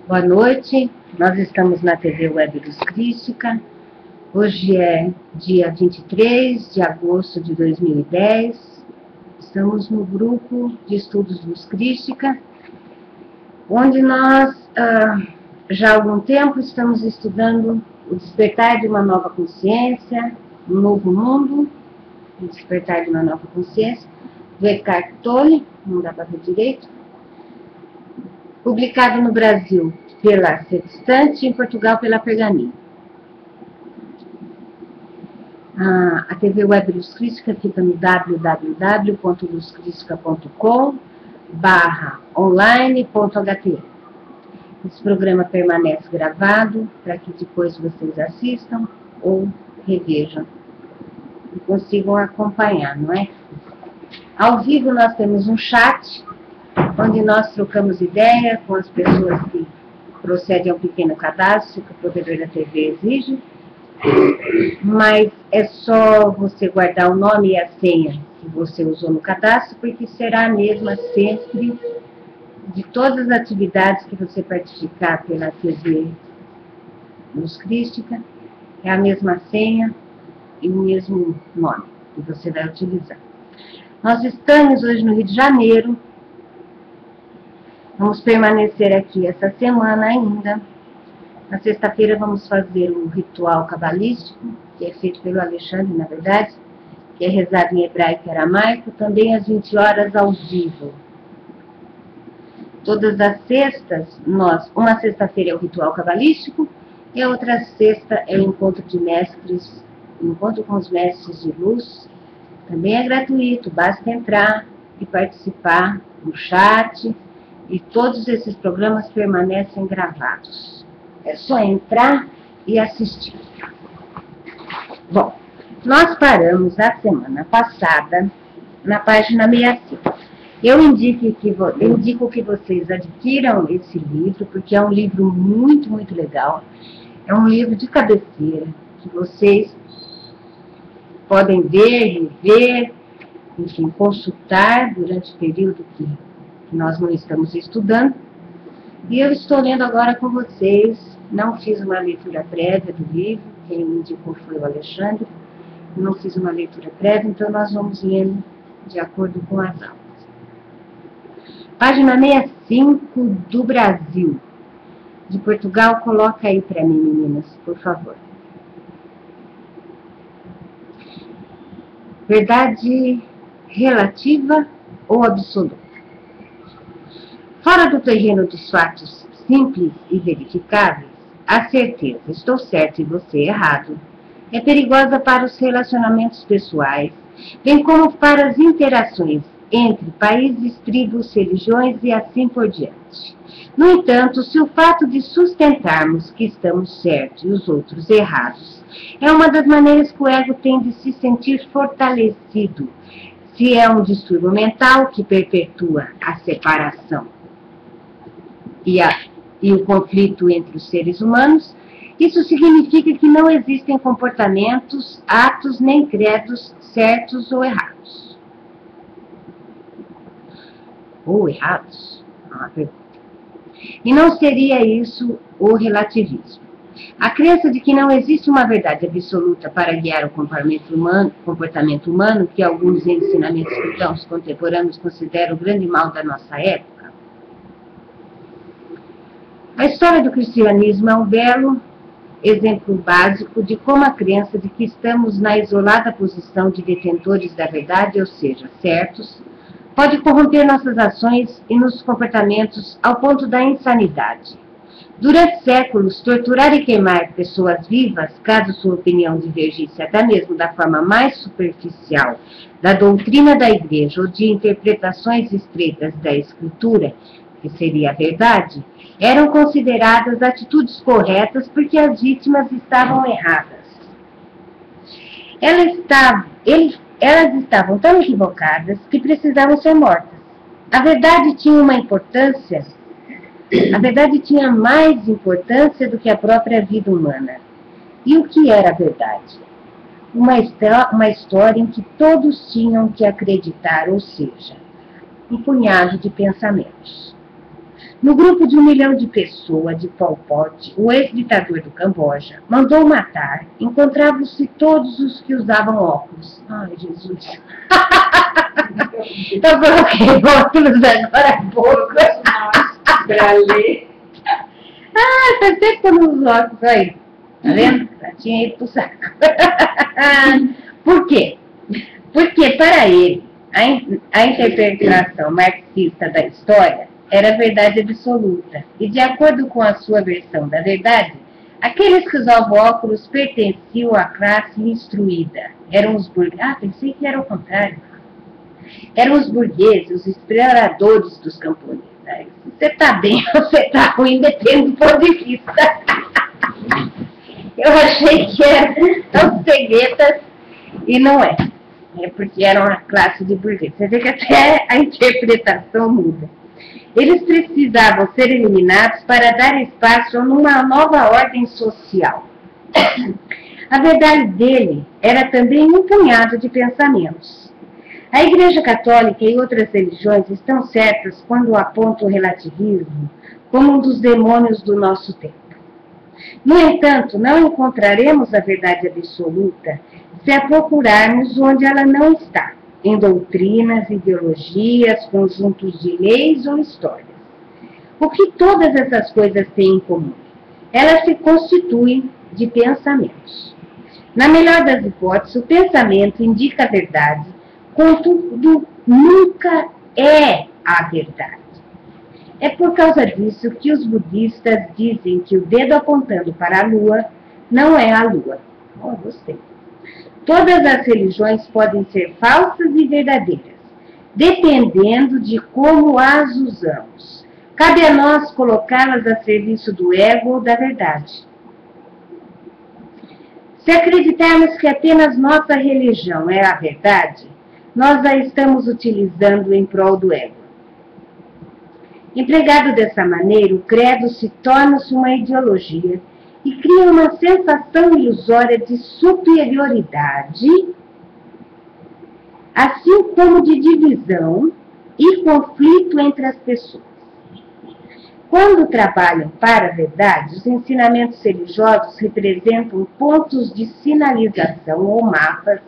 Boa noite, nós estamos na TV Web Luz Crística. Hoje é dia 23 de agosto de 2010. Estamos no grupo de estudos Luz Crística, onde nós já há algum tempo estamos estudando o despertar de uma nova consciência, um novo mundo, o despertar de uma nova consciência, do Eckhart Tolle, não dá para ver direito, publicado no Brasil pela Sextante e em Portugal pela Pergaminho. A TV Web Luz Crística fica no www.luzcristica.com/online.htm. Esse programa permanece gravado para que depois vocês assistam ou revejam e consigam acompanhar, não é? Ao vivo nós temos um chat, onde nós trocamos ideia com as pessoas que procedem a um pequeno cadastro que o provedor da TV exige, mas é só você guardar o nome e a senha que você usou no cadastro, porque será a mesma sempre de todas as atividades que você participar pela TV Luz Crística, é a mesma senha e o mesmo nome que você vai utilizar. Nós estamos hoje no Rio de Janeiro. Vamos permanecer aqui essa semana ainda. Na sexta-feira vamos fazer um ritual cabalístico, que é feito pelo Alexandre, na verdade, que é rezado em hebraico e aramaico, também às 20 horas ao vivo. Todas as sextas, uma sexta-feira é o ritual cabalístico, e a outra sexta é o encontro de mestres, encontro com os mestres de luz. Também é gratuito, basta entrar e participar no chat, e todos esses programas permanecem gravados. É só entrar e assistir. Bom, nós paramos na semana passada na página 65. Eu indico que vocês adquiram esse livro, porque é um livro muito, muito legal. É um livro de cabeceira, que vocês podem ver, rever, enfim, consultar durante o período que nós não estamos estudando. E eu estou lendo agora com vocês. Não fiz uma leitura prévia do livro, quem me indicou foi o Alexandre. Não fiz uma leitura prévia, então nós vamos lendo de acordo com as aulas. Página 65 do Brasil. De Portugal, coloca aí para mim, meninas, por favor. Verdade relativa ou absoluta? Fora do terreno dos fatos simples e verificáveis, a certeza, estou certo e você errado, é perigosa para os relacionamentos pessoais, bem como para as interações entre países, tribos, religiões e assim por diante. No entanto, se o fato de sustentarmos que estamos certos e os outros errados é uma das maneiras que o ego tem de se sentir fortalecido, se é um distúrbio mental que perpetua a separação e o conflito entre os seres humanos, isso significa que não existem comportamentos, atos nem credos certos ou errados. Ou errados? Uma pergunta. E não seria isso o relativismo. A crença de que não existe uma verdade absoluta para guiar o comportamento humano, que alguns ensinamentos cristãos contemporâneos consideram o grande mal da nossa época. A história do cristianismo é um belo exemplo básico de como a crença de que estamos na isolada posição de detentores da verdade, ou seja, certos, pode corromper nossas ações e nossos comportamentos ao ponto da insanidade. Durante séculos, torturar e queimar pessoas vivas, caso sua opinião divergisse até mesmo da forma mais superficial da doutrina da Igreja ou de interpretações estreitas da Escritura, que seria a verdade, eram consideradas atitudes corretas porque as vítimas estavam erradas. Elas estavam tão equivocadas que precisavam ser mortas. A verdade tinha mais importância do que a própria vida humana. E o que era a verdade? Uma história em que todos tinham que acreditar, ou seja, um punhado de pensamentos. No grupo de 1 milhão de pessoas de Pol Pot, o ex-ditador do Camboja mandou matar. Encontravam-se todos os que usavam óculos. Ai, Jesus. Eu coloquei óculos agora há pouco. Para ler. Ah, faz tempo que eu não uso óculos. Aí, tá vendo? Já tinha ido pro saco. Por quê? Porque para ele, a interpretação marxista da história era verdade absoluta. E de acordo com a sua versão da verdade, aqueles que usavam óculos pertenciam à classe instruída. Eram os burgueses. Ah, pensei que era o contrário. Eram os burgueses, os exploradores dos camponeses. Se você está bem ou você está ruim, depende do ponto de vista. Eu achei que eram ceguetas e não é. É porque eram a classe de burgueses. Você vê que até a interpretação muda. Eles precisavam ser eliminados para dar espaço a uma nova ordem social. A verdade dele era também um punhado de pensamentos. A Igreja Católica e outras religiões estão certas quando apontam o relativismo como um dos demônios do nosso tempo. No entanto, não encontraremos a verdade absoluta se a procurarmos onde ela não está, em doutrinas, ideologias, conjuntos de leis ou histórias. O que todas essas coisas têm em comum? Elas se constituem de pensamentos. Na melhor das hipóteses, o pensamento indica a verdade, contudo, nunca é a verdade. É por causa disso que os budistas dizem que o dedo apontando para a lua não é a lua. Oh, gostei. Todas as religiões podem ser falsas e verdadeiras, dependendo de como as usamos. Cabe a nós colocá-las a serviço do ego ou da verdade. Se acreditarmos que apenas nossa religião é a verdade, nós a estamos utilizando em prol do ego. Empregado dessa maneira, o credo se torna-se uma ideologia e cria uma sensação ilusória de superioridade, assim como de divisão e conflito entre as pessoas. Quando trabalham para a verdade, os ensinamentos religiosos representam pontos de sinalização ou mapas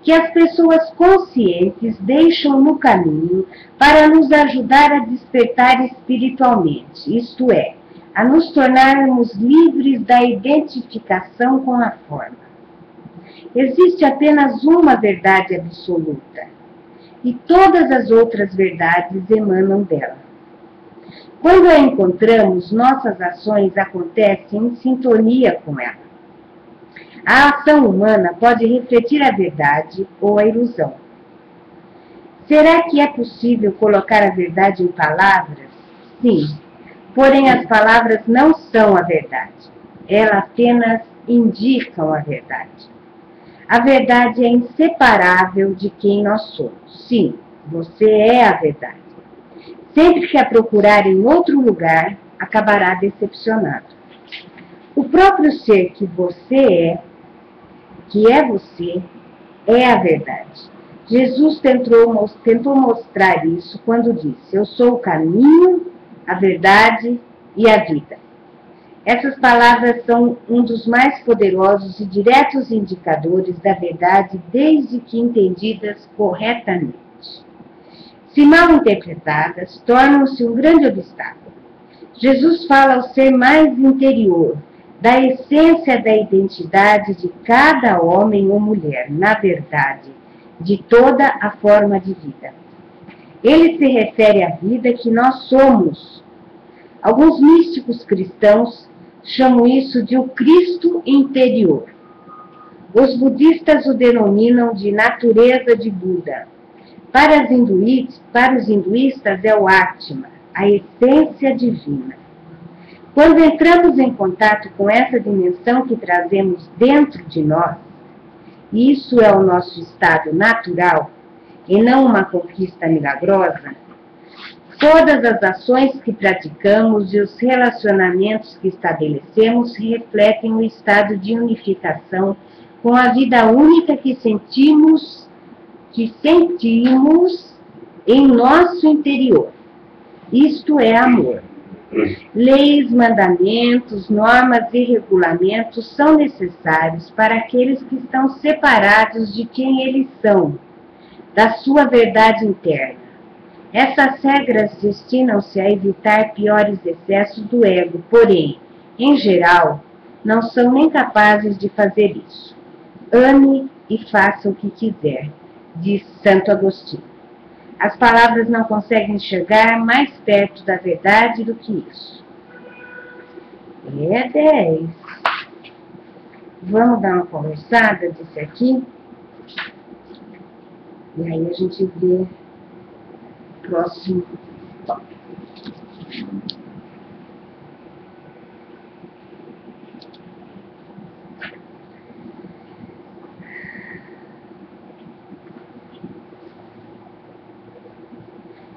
que as pessoas conscientes deixam no caminho para nos ajudar a despertar espiritualmente, isto é, a nos tornarmos livres da identificação com a forma. Existe apenas uma verdade absoluta, e todas as outras verdades emanam dela. Quando a encontramos, nossas ações acontecem em sintonia com ela. A ação humana pode refletir a verdade ou a ilusão. Será que é possível colocar a verdade em palavras? Sim, porém as palavras não são a verdade. Elas apenas indicam a verdade. A verdade é inseparável de quem nós somos. Sim, você é a verdade. Sempre que a procurar em outro lugar, acabará decepcionado. O próprio ser que você é a verdade. Jesus tentou mostrar isso quando disse: eu sou o caminho, a verdade e a vida. Essas palavras são um dos mais poderosos e diretos indicadores da verdade, desde que entendidas corretamente. Se mal interpretadas, tornam-se um grande obstáculo. Jesus fala ao ser mais interior, da essência da identidade de cada homem ou mulher, na verdade, de toda a forma de vida. Ele se refere à vida que nós somos. Alguns místicos cristãos chamam isso de o Cristo interior. Os budistas o denominam de natureza de Buda. Para os hinduístas é o Atma, a essência divina. Quando entramos em contato com essa dimensão que trazemos dentro de nós, e isso é o nosso estado natural, e não uma conquista milagrosa, todas as ações que praticamos e os relacionamentos que estabelecemos refletem o estado de unificação com a vida única que sentimos em nosso interior. Isto é amor. Leis, mandamentos, normas e regulamentos são necessários para aqueles que estão separados de quem eles são, da sua verdade interna. Essas regras destinam-se a evitar piores excessos do ego, porém, em geral, não são nem capazes de fazer isso. Ame e faça o que quiser, diz Santo Agostinho. As palavras não conseguem chegar mais perto da verdade do que isso. É 10. Vamos dar uma conversada disso aqui? E aí a gente vê o próximo tópico.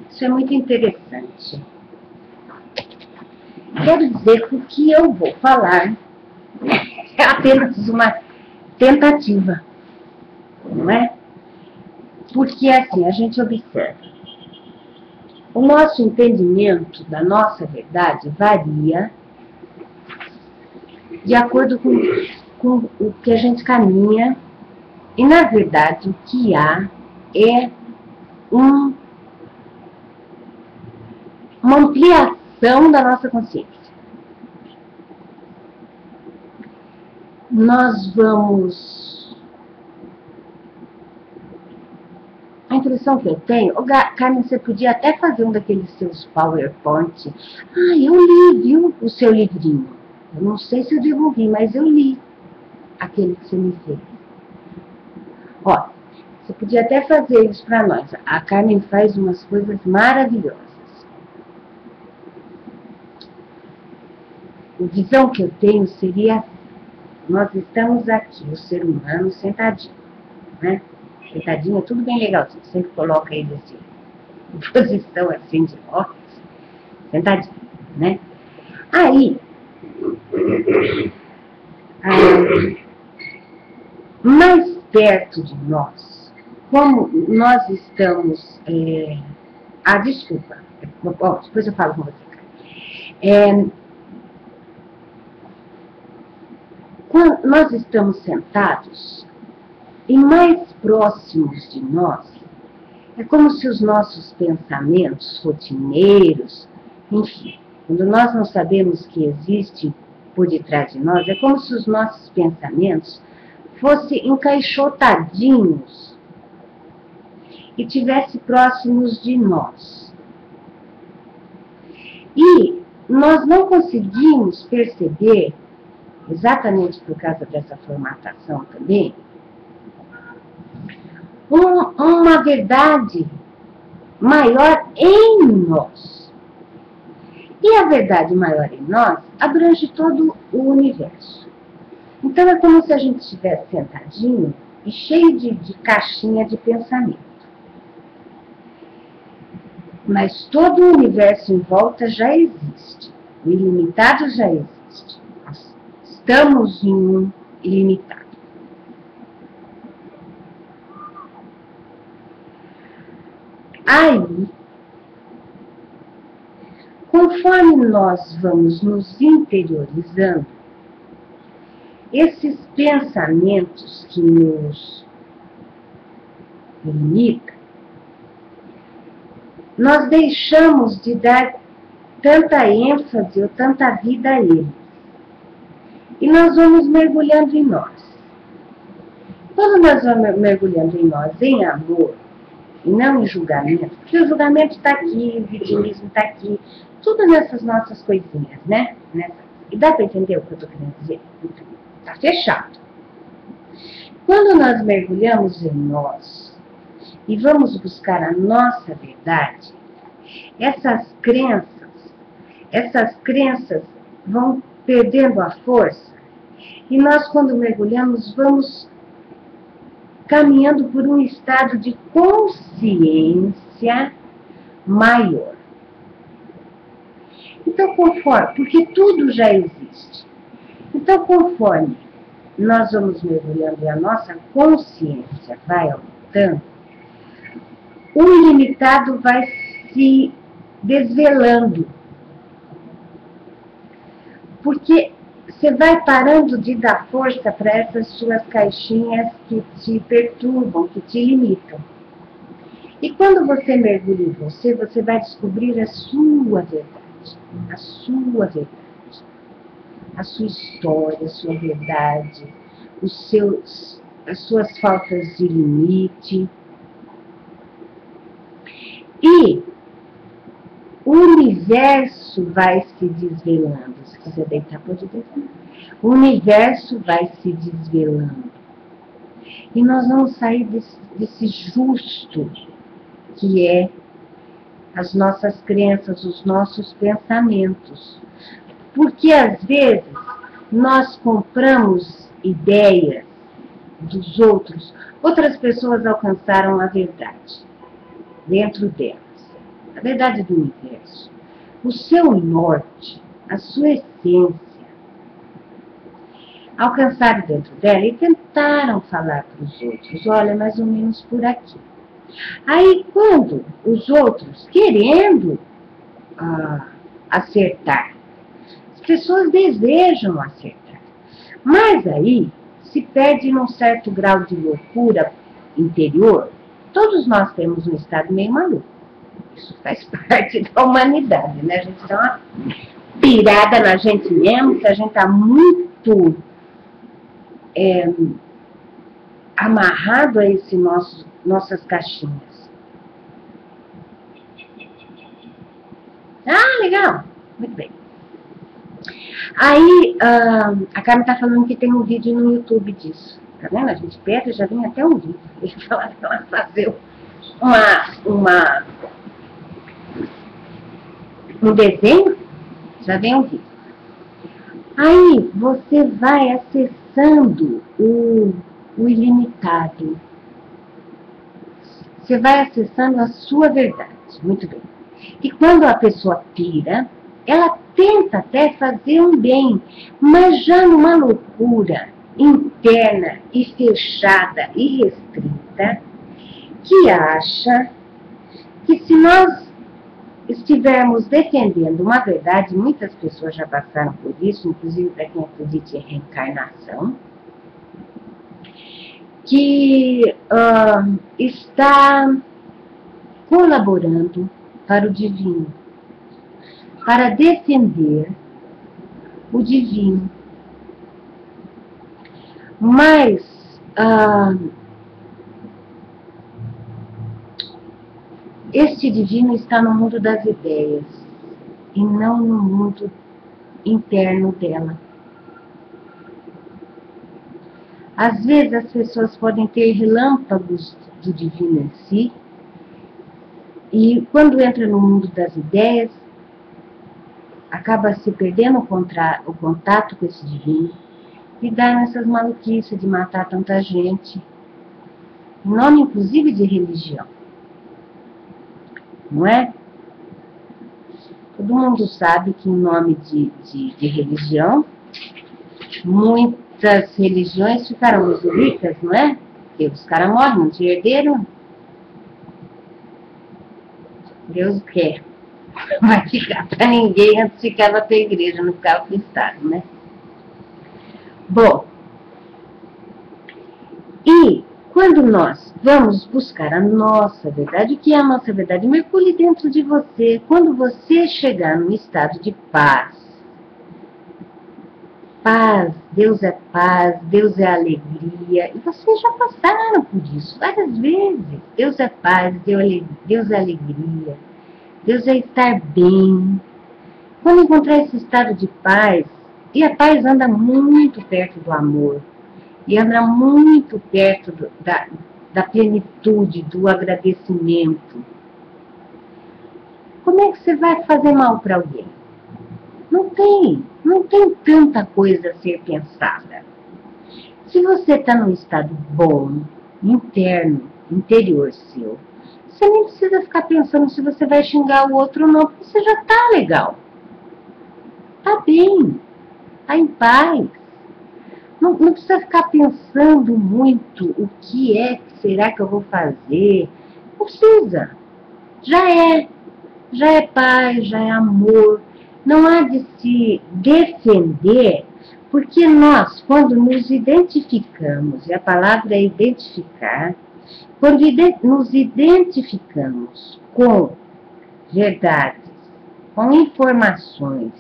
Isso é muito interessante. Quero dizer que o que eu vou falar é apenas uma tentativa, não é? Porque assim, a gente observa. O nosso entendimento da nossa verdade varia de acordo com o que a gente caminha, e na verdade o que há é uma ampliação da nossa consciência. Nós vamos... A impressão que eu tenho... Carmen, você podia até fazer um daqueles seus PowerPoint. Eu li, viu, o seu livrinho. Eu não sei se eu devolvi, mas eu li aquele que você me fez. Ó, você podia até fazer isso para nós. A Carmen faz umas coisas maravilhosas. A visão que eu tenho seria, nós estamos aqui, o ser humano sentadinho, né? Sentadinho é tudo bem legalzinho, sempre coloca ele assim, em posição assim de óculos, sentadinho, né? Aí, mais perto de nós, como nós estamos... desculpa, depois eu falo com você, cara. Quando nós estamos sentados e mais próximos de nós, é como se os nossos pensamentos rotineiros, enfim, quando nós não sabemos que existe por detrás de nós, é como se os nossos pensamentos fossem encaixotadinhos e estivessem próximos de nós. E nós não conseguimos perceber, exatamente por causa dessa formatação também, uma verdade maior em nós. E a verdade maior em nós abrange todo o universo. Então é como se a gente estivesse sentadinho e cheio de caixinha de pensamento. Mas todo o universo em volta já existe. O ilimitado já existe. Nós estamos em um ilimitado. Aí, conforme nós vamos nos interiorizando, esses pensamentos que nos limitam, nós deixamos de dar tanta ênfase ou tanta vida a eles. E nós vamos mergulhando em nós. Quando nós vamos mergulhando em nós, em amor, e não em julgamento, porque o julgamento está aqui, o vitimismo está aqui, tudo nessas nossas coisinhas, né? E dá para entender o que eu estou querendo dizer? Está fechado. Quando nós mergulhamos em nós e vamos buscar a nossa verdade, essas crenças vão perdendo a força e nós, quando mergulhamos, vamos caminhando por um estado de consciência maior. Então, porque tudo já existe. Então, conforme nós vamos mergulhando e a nossa consciência vai aumentando, o ilimitado vai se desvelando. Porque você vai parando de dar força para essas suas caixinhas que te perturbam, que te limitam. E quando você mergulha em você, você vai descobrir a sua verdade. A sua verdade. A sua história, a sua verdade, as suas faltas de limite. E o universo vai se desvelando. Se quiser deitar, pode deitar. O universo vai se desvelando. E nós vamos sair desse justo que é as nossas crenças, os nossos pensamentos. Porque, às vezes, nós compramos ideias dos outros. Outras pessoas alcançaram a verdade dentro delas. A verdade do universo. O seu norte, a sua essência. Alcançaram dentro dela e tentaram falar para os outros. Olha, mais ou menos por aqui. Aí, quando os outros, querendo acertar, as pessoas desejam acertar. Mas aí, se perde num certo grau de loucura interior. Todos nós temos um estado meio maluco. Isso faz parte da humanidade, né? A gente dá uma pirada na gente mesmo, que a gente está muito amarrado a nossas caixinhas. Ah, legal! Muito bem. Aí, a Carmen está falando que tem um vídeo no YouTube disso. Tá vendo? A gente perde, já vem até um vídeo. Ela vai fazer um desenho, já vem um vídeo. Aí, você vai acessando o ilimitado. Você vai acessando a sua verdade. Muito bem. E quando a pessoa pira, ela tenta até fazer um bem, mas já numa loucura interna e fechada e restrita, que acha que se nós estivermos defendendo uma verdade, muitas pessoas já passaram por isso, inclusive para quem acredita em reencarnação, que está colaborando para o divino, para defender o divino. Mas este divino está no mundo das ideias e não no mundo interno dela. Às vezes as pessoas podem ter relâmpagos do divino em si, e quando entra no mundo das ideias, acaba se perdendo o contato com esse divino e dá nessas maluquices de matar tanta gente, em nome inclusive de religião. Não é? Todo mundo sabe que em nome de religião, muitas religiões ficaram muito ricas, não é? Porque os caras morrem, não tinham herdeiro. Deus quer. Vai ficar para ninguém, antes ficava para a igreja, não ficava para o Estado, né? Bom, e quando nós vamos buscar a nossa verdade, o que é a nossa verdade? Mergulhe dentro de você. Quando você chegar num estado de paz, Deus é alegria, e vocês já passaram por isso várias vezes. Deus é paz, Deus é alegria, Deus é estar bem. Quando encontrar esse estado de paz, e a paz anda muito perto do amor, e anda muito perto da plenitude, do agradecimento. Como é que você vai fazer mal para alguém? Não tem tanta coisa a ser pensada. Se você está num estado bom, interno, interior seu, você nem precisa ficar pensando se você vai xingar o outro ou não, porque você já está legal. Está bem, está em paz. Não precisa ficar pensando muito o que será que eu vou fazer. Não precisa. Já é paz, já é amor. não há de se defender, porque nós, quando nos identificamos, e a palavra é identificar, quando nos identificamos com verdades, com informações,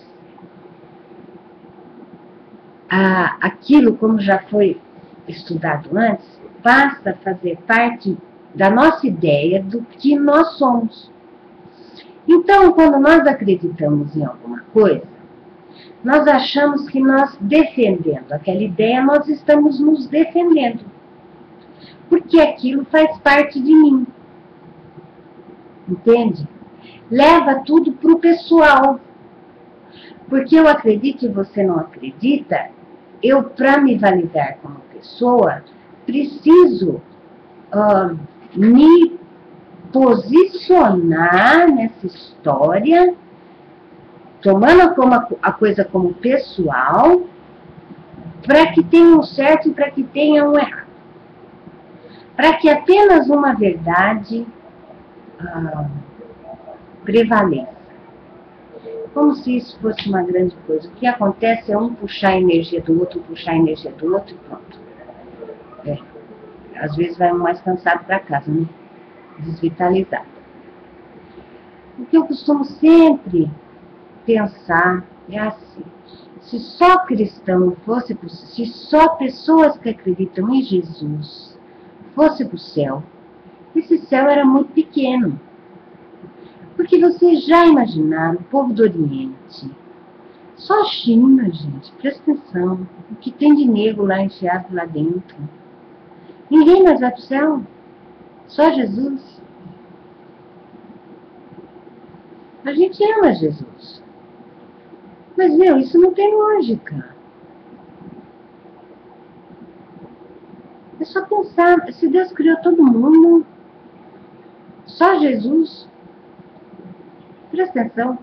aquilo, como já foi estudado antes, passa a fazer parte da nossa ideia do que nós somos. Então, quando nós acreditamos em alguma coisa, nós achamos que nós, defendendo aquela ideia, nós estamos nos defendendo. Porque aquilo faz parte de mim. Entende? Leva tudo para o pessoal. Porque eu acredito e você não acredita, eu, para me validar como pessoa, preciso me posicionar nessa história, tomando a coisa como pessoal, para que tenha um certo e para que tenha um errado. Para que apenas uma verdade prevaleça. Como se isso fosse uma grande coisa. O que acontece é um puxar a energia do outro, puxar a energia do outro e pronto. Às vezes vai um mais cansado para casa, né? Desvitalizado. O que eu costumo sempre pensar é assim: se só cristão fosse possível, se só pessoas que acreditam em Jesus fosse para o céu, esse céu era muito pequeno. Porque vocês já imaginaram, o povo do Oriente, só China, gente, presta atenção, o que tem de negro lá enfiado lá dentro. Ninguém mais vai para o céu, só Jesus. A gente ama Jesus. Mas, isso não tem lógica. É só pensar, se Deus criou todo mundo, só Jesus. Presta atenção,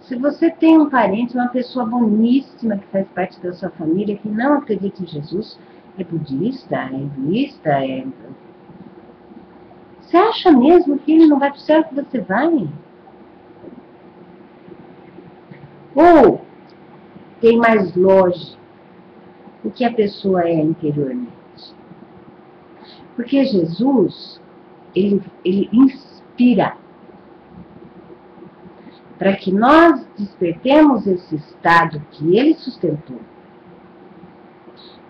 se você tem um parente, uma pessoa boníssima que faz parte da sua família, que não acredita em Jesus, é budista, é hinduísta, Você acha mesmo que ele não vai para o céu que você vai? Ou tem mais lógica o que a pessoa é interiormente? Porque Jesus, ele inspira para que nós despertemos esse estado que ele sustentou.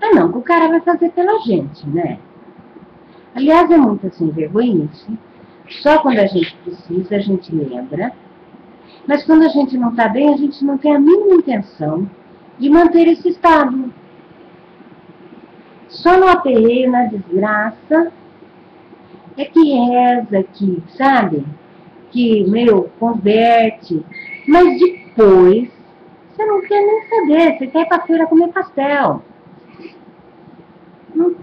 Mas não que o cara vai fazer pela gente, né? Aliás, é muita sem vergonhice. Só quando a gente precisa, a gente lembra. Mas quando a gente não está bem, a gente não tem a mínima intenção de manter esse estado. Só no aperreio, na desgraça, é que reza, que, sabe? Que, converte. Mas depois, você não quer nem saber. Você quer ir para a feira comer pastel. Não,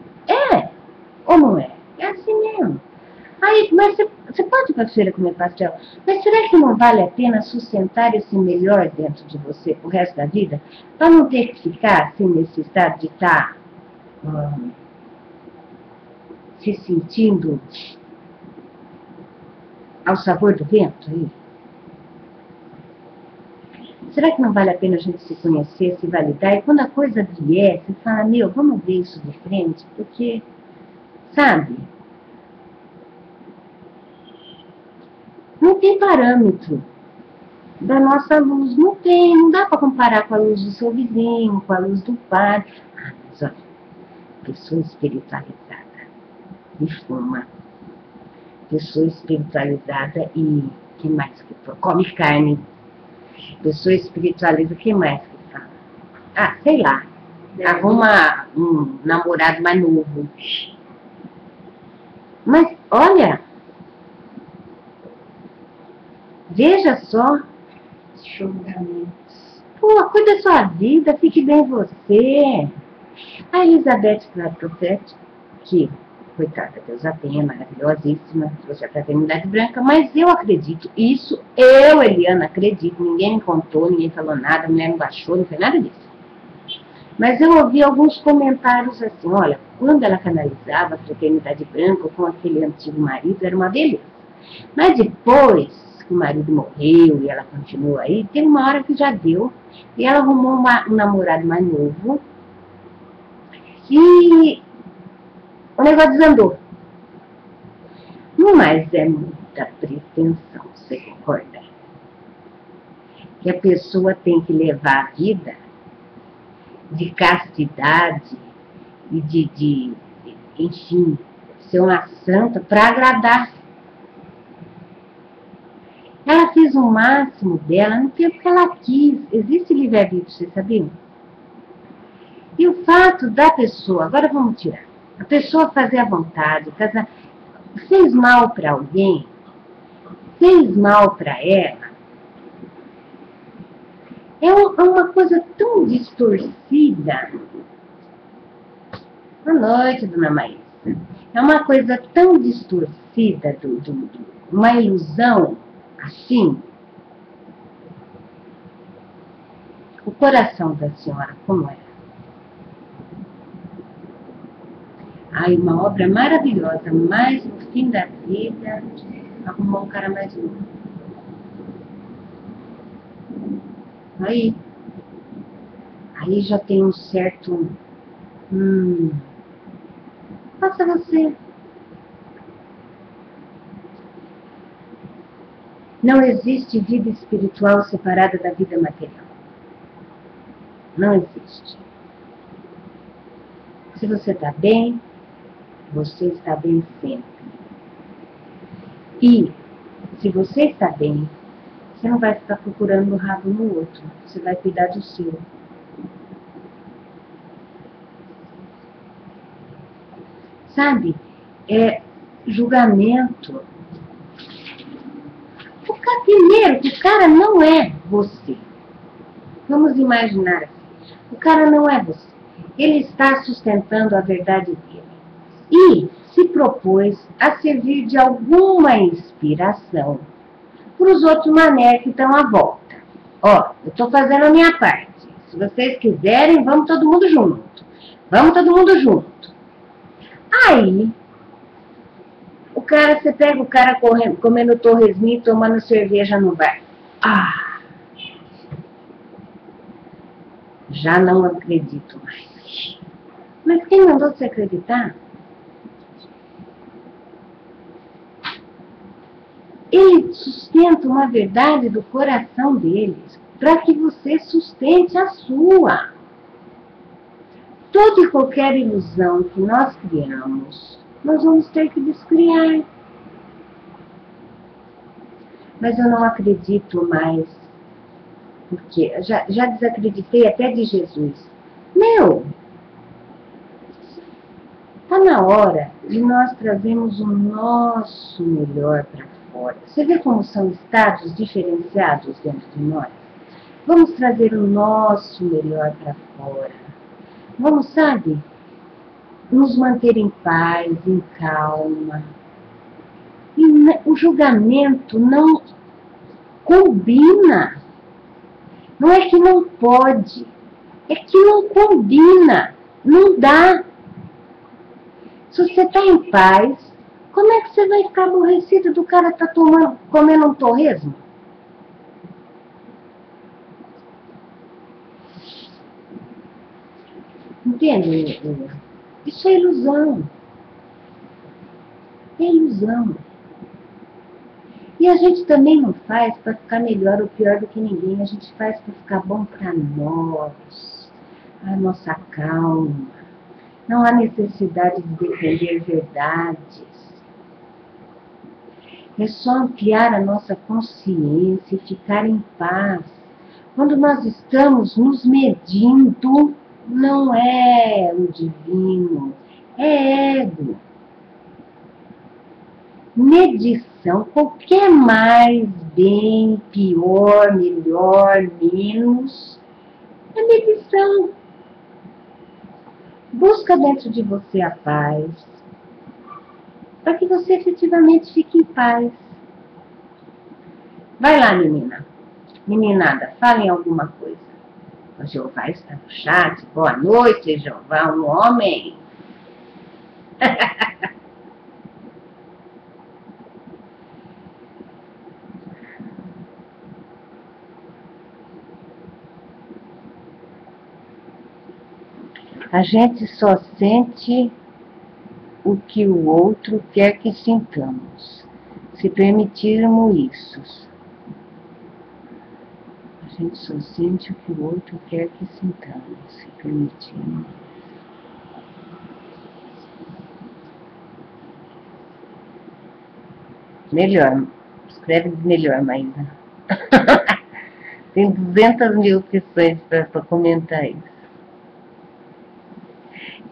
ou não é? É assim mesmo. Aí, mas você pode ir para a feira comer pastel, mas será que não vale a pena sustentar esse melhor dentro de você pro resto da vida? Para não ter que ficar assim nesse estado de estar se sentindo ao sabor do vento aí? Será que não vale a pena a gente se conhecer, se validar? E quando a coisa vier, você fala, vamos ver isso de frente, porque, sabe, não tem parâmetro da nossa luz, não dá para comparar com a luz do seu vizinho, com a luz do padre. Mas olha, pessoa espiritualizada e fuma, pessoa espiritualizada e que mais que come carne, pessoa espiritualizada, que mais que fala? Sei lá, arruma um namorado mais novo. Mas olha, veja só, cuida da sua vida, fique bem você. A Elizabeth Claro Profeta, que, coitada, Deus a tenha, maravilhosíssima, trouxe a fraternidade branca, mas eu acredito, eu, Eliana, acredito, ninguém me contou, ninguém falou nada, a mulher não baixou, não foi nada disso. Mas eu ouvi alguns comentários assim, olha, quando ela canalizava a fraternidade branca com aquele antigo marido, era uma beleza. Mas depois que o marido morreu e ela continuou aí, tem uma hora que já deu. E ela arrumou um namorado mais novo. E o negócio desandou. Mas é muita pretensão, você concorda? Que a pessoa tem que levar a vida de castidade e enfim, ser uma santa para agradar. Ela fez o máximo dela no tempo que ela quis. Existe livre-arbítrio, vocês sabiam? E o fato da pessoa, agora vamos tirar, a pessoa fazer à vontade, casar, fez mal para alguém, fez mal para ela, é uma coisa tão distorcida. Boa noite, dona Maísa. É uma coisa tão distorcida, uma ilusão assim. O coração da senhora, como é? Ai, uma obra maravilhosa, mas no fim da vida, arrumou um cara mais novo. Aí já tem um certo... faça você. Não existe vida espiritual separada da vida material. Não existe. Se você está bem, você está bem sempre. E, se você está bem, você não vai ficar procurando o rabo no outro. Você vai cuidar do seu. Sabe? Julgamento. Primeiro, que o cara não é você. Vamos imaginar assim. O cara não é você. Ele está sustentando a verdade dele. E se propôs a servir de alguma inspiração para os outros mané que estão à volta. Ó, eu estou fazendo a minha parte. Se vocês quiserem, vamos todo mundo junto. Vamos todo mundo junto. Aí, você pega o cara comendo torresminho e tomando cerveja no bar. Já não acredito mais. Mas quem mandou você acreditar? Ele sustenta uma verdade do coração deles para que você sustente a sua. Toda e qualquer ilusão que nós criamos, nós vamos ter que descriar. Mas eu não acredito mais, porque já desacreditei até de Jesus. Está na hora de nós trazermos o nosso melhor para fora. Você vê como são estados diferenciados dentro de nós? Vamos trazer o nosso melhor para fora. Vamos, sabe, nos manter em paz, em calma. E o julgamento não combina. Não é que não pode, é que não combina, não dá. Se você está em paz, como é que você vai ficar aborrecido do cara estar comendo um torresmo? Entende? Isso é ilusão. É ilusão. E a gente também não faz para ficar melhor ou pior do que ninguém. A gente faz para ficar bom para nós. A nossa calma. Não há necessidade de defender verdades. É só ampliar a nossa consciência e ficar em paz. Quando nós estamos nos medindo, não é o divino, é ego. Medição, qualquer mais, bem, pior, melhor, menos, é medição. Busca dentro de você a paz, para que você efetivamente fique em paz. Vai lá, menina. Meninada, falem alguma coisa. O Jeová está no chat. Boa noite, Jeová, um homem. A gente só sente o que o outro quer que sintamos, se permitirmos isso. A gente só sente o que o outro quer que sintamos, se permitirmos. Melhor, escreve melhor, Maíra. Tem 200 mil opções para comentar isso.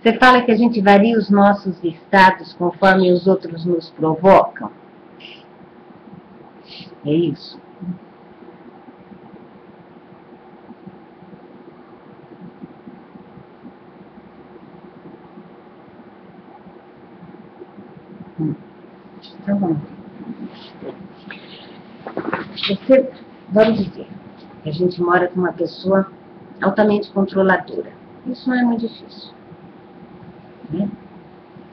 Você fala que a gente varia os nossos estados conforme os outros nos provocam? É isso? Tá bom. Vamos dizer, que a gente mora com uma pessoa altamente controladora. Isso não é muito difícil. Né?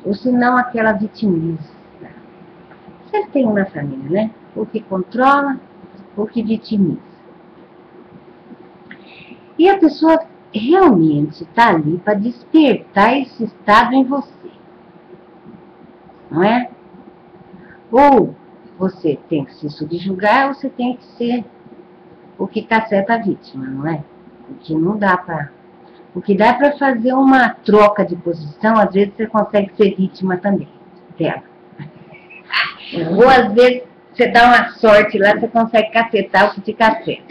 Ou se não, aquela vitimista. Sempre tem um na família, né? Ou que controla, ou que vitimiza. E a pessoa realmente está ali para despertar esse estado em você. Não é? Ou você tem que se subjugar, ou você tem que ser o que caceta a vítima, não é? O que não dá para... O que dá para fazer uma troca de posição, às vezes você consegue ser vítima também dela. Ou às vezes você dá uma sorte lá, você consegue cacetar o que te caceta.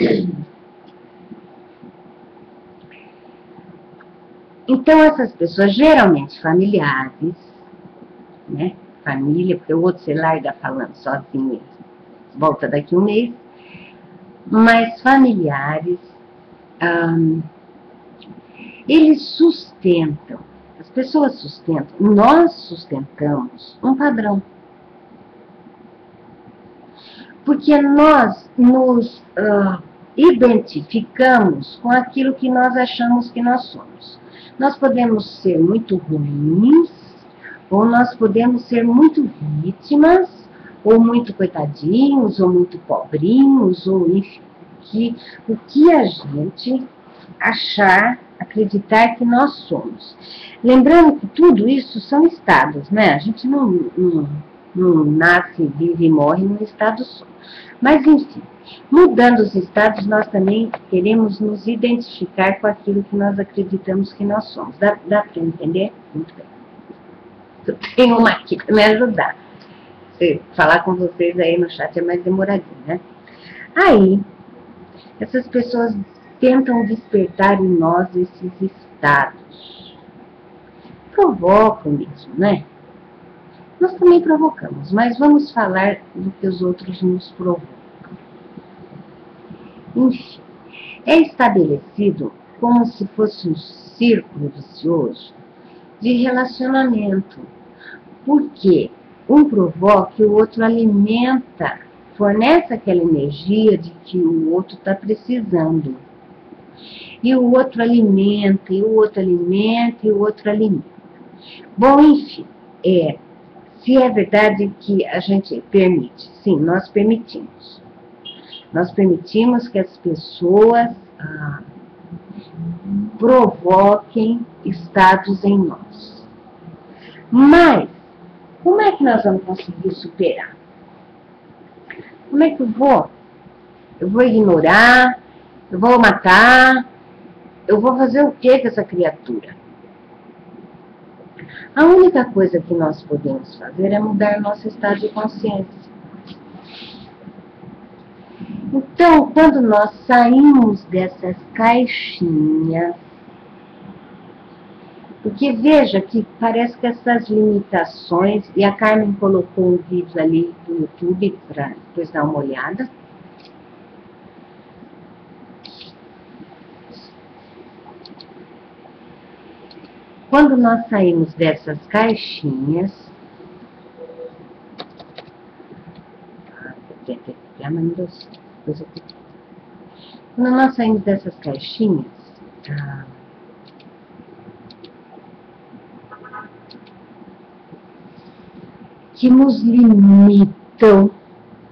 Então essas pessoas, geralmente familiares, né? Família, porque o outro você larga falando sozinho, volta daqui um mês, mas familiares, eles sustentam, as pessoas sustentam, nós sustentamos um padrão. Porque nós nos identificamos com aquilo que nós achamos que nós somos. Nós podemos ser muito ruins, ou nós podemos ser muito vítimas, ou muito coitadinhos, ou muito pobrinhos, ou enfim, o que a gente achar, acreditar que nós somos. Lembrando que tudo isso são estados, né? A gente não nasce, vive e morre num estado só. Mas, enfim, mudando os estados, nós também queremos nos identificar com aquilo que nós acreditamos que nós somos. Dá para entender? Muito bem. Eu tenho uma aqui para me ajudar. Falar com vocês aí no chat é mais demoradinho, né? Aí, essas pessoas tentam despertar em nós esses estados. Provocam mesmo, né? Nós também provocamos, mas vamos falar do que os outros nos provocam. Enfim, é estabelecido como se fosse um círculo vicioso de relacionamento, porque um provoca e o outro alimenta, fornece aquela energia de que o outro está precisando. E o outro alimenta, e o outro alimenta, e o outro alimenta. Bom, enfim, se é verdade que a gente permite, sim, nós permitimos. Nós permitimos que as pessoas provoquem estados em nós. Mas, como é que nós vamos conseguir superar? Como é que eu vou? Eu vou ignorar? Eu vou matar? Eu vou fazer o que com essa criatura? A única coisa que nós podemos fazer é mudar nosso estado de consciência. Então, quando nós saímos dessas caixinhas, porque veja que parece que essas limitações, e a Carmen colocou um vídeo ali do YouTube para depois dar uma olhada. Quando nós saímos dessas caixinhas, quando nós saímos dessas caixinhas, que nos limitam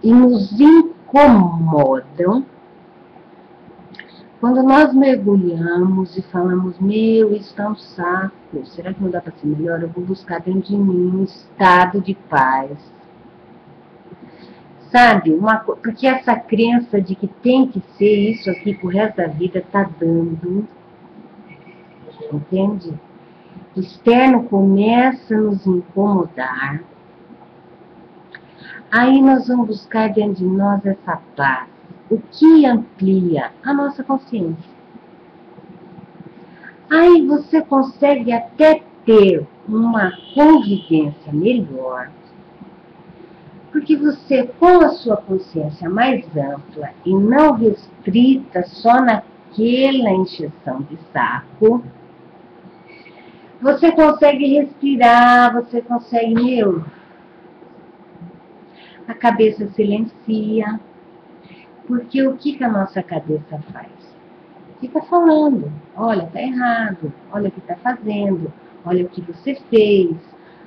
e nos incomodam, Quando nós mergulhamos e falamos, meu, isso tá um saco, será que não dá para ser melhor? Eu vou buscar dentro de mim um estado de paz. Sabe? Porque essa crença de que tem que ser isso aqui pro resto da vida tá dando, entende? O externo começa a nos incomodar. Aí nós vamos buscar dentro de nós essa paz. O que amplia? A nossa consciência. Aí você consegue até ter uma convivência melhor, porque você, com a sua consciência mais ampla e não restrita só naquela encheção de saco, você consegue respirar, você consegue, a cabeça silencia, porque o que a nossa cabeça faz? Fica falando, olha, tá errado, olha o que tá fazendo, olha o que você fez.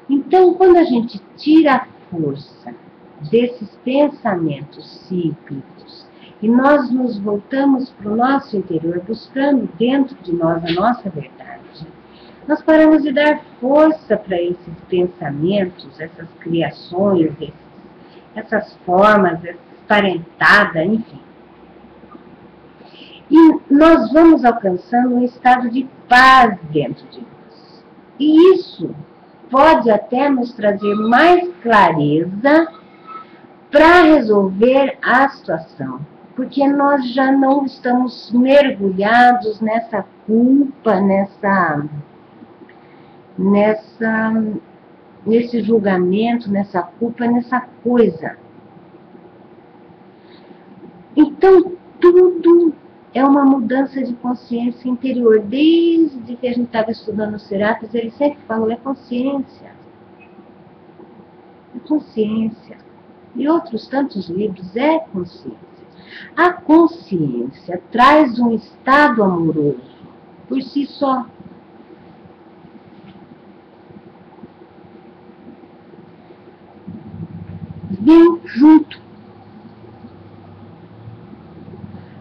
Então, quando a gente tira a força desses pensamentos cíclicos e nós nos voltamos para o nosso interior, buscando dentro de nós a nossa verdade, nós paramos de dar força para esses pensamentos, essas criações, essas formas, essa parentada, enfim. E nós vamos alcançando um estado de paz dentro de nós. E isso pode até nos trazer mais clareza para resolver a situação. Porque nós já não estamos mergulhados nessa culpa, nesse julgamento, nessa culpa, nessa coisa. Então, tudo é uma mudança de consciência interior. Desde que a gente estava estudando o Serapis, ele sempre falou, é consciência. É consciência. E outros tantos livros, é consciência. A consciência traz um estado amoroso por si só. Vem junto.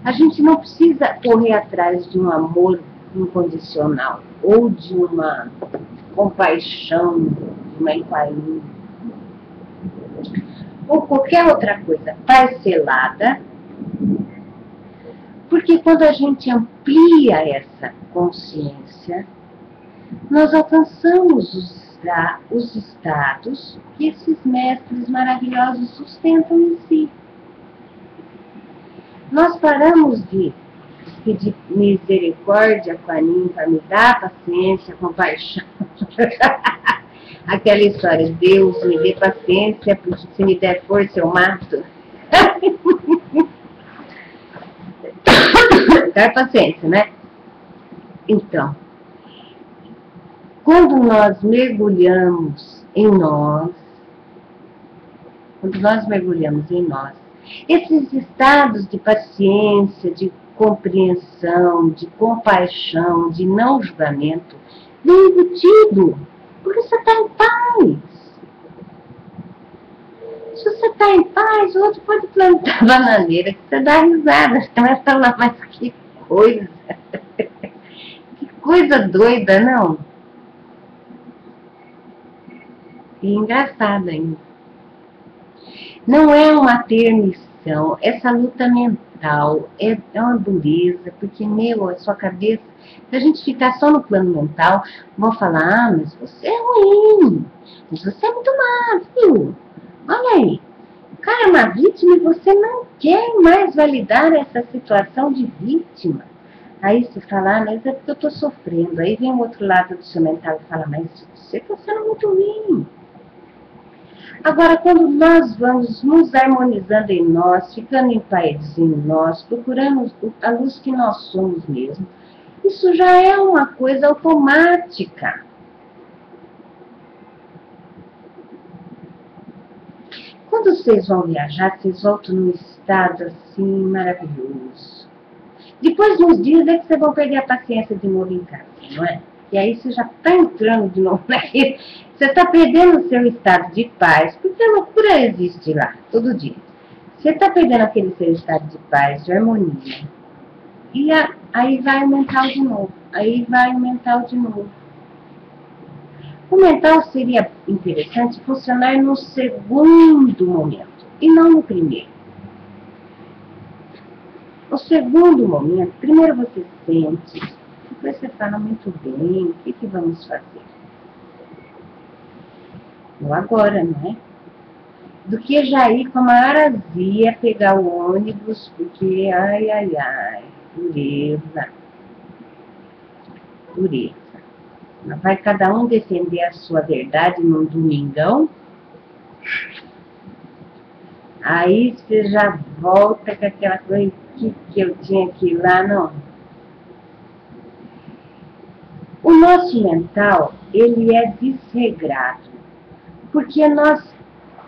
A gente não precisa correr atrás de um amor incondicional ou de uma compaixão, de uma empatia ou qualquer outra coisa parcelada, porque quando a gente amplia essa consciência, nós alcançamos os estados que esses mestres maravilhosos sustentam em si. Nós paramos de pedir misericórdia com a mim, para me dar paciência, compaixão. Aquela história, Deus me dê paciência, porque se me der força eu mato. Dar paciência, né? Então, quando nós mergulhamos em nós, esses estados de paciência, de compreensão, de compaixão, de não julgamento, vem embutido, porque você está em paz. Se você está em paz, o outro pode plantar bananeira, que você dá risada, você vai falar, mas que coisa, que coisa doida, não? E engraçado ainda. Não é uma permissão, essa luta mental é uma dureza, porque, a sua cabeça, se a gente ficar só no plano mental, vão falar, mas você é ruim, mas você é muito má, viu? Olha aí, o cara é uma vítima e você não quer mais validar essa situação de vítima. Aí você fala, mas é porque eu estou sofrendo. Aí vem o outro lado do seu mental e fala, mas você está sendo muito ruim. Agora, quando nós vamos nos harmonizando em nós, ficando em paz em nós, procurando a luz que nós somos mesmo, isso já é uma coisa automática. Quando vocês vão viajar, vocês voltam num estado assim maravilhoso. Depois, nos dias, é que vocês vão perder a paciência de novo em casa, não é? E aí você já está entrando de novo naquele. Você está perdendo o seu estado de paz, porque a loucura existe lá, todo dia. Você está perdendo aquele seu estado de paz, de harmonia. E aí vai o mental de novo, aí vai o mental de novo. O mental seria interessante funcionar no segundo momento, e não no primeiro. O segundo momento, primeiro você sente, depois você fala muito bem, o que vamos fazer? Ou agora, não é? Do que já ir com a maior azia pegar o ônibus, porque ai, dureza. Vai cada um defender a sua verdade num domingão, aí você já volta com aquela coisa que eu tinha que ir lá, não. O nosso mental, ele é desregrado, porque nós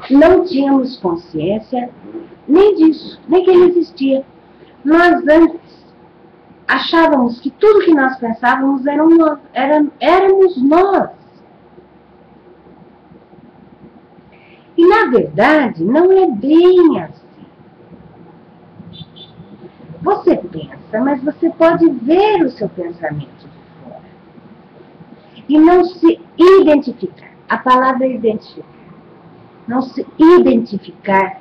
não tínhamos consciência nem disso, nem que ele existia. Nós antes achávamos que tudo que nós pensávamos éramos nós. E na verdade não é bem assim. Você pensa, mas você pode ver o seu pensamento de fora. E não se identificar. A palavra é identificar. Não se identificar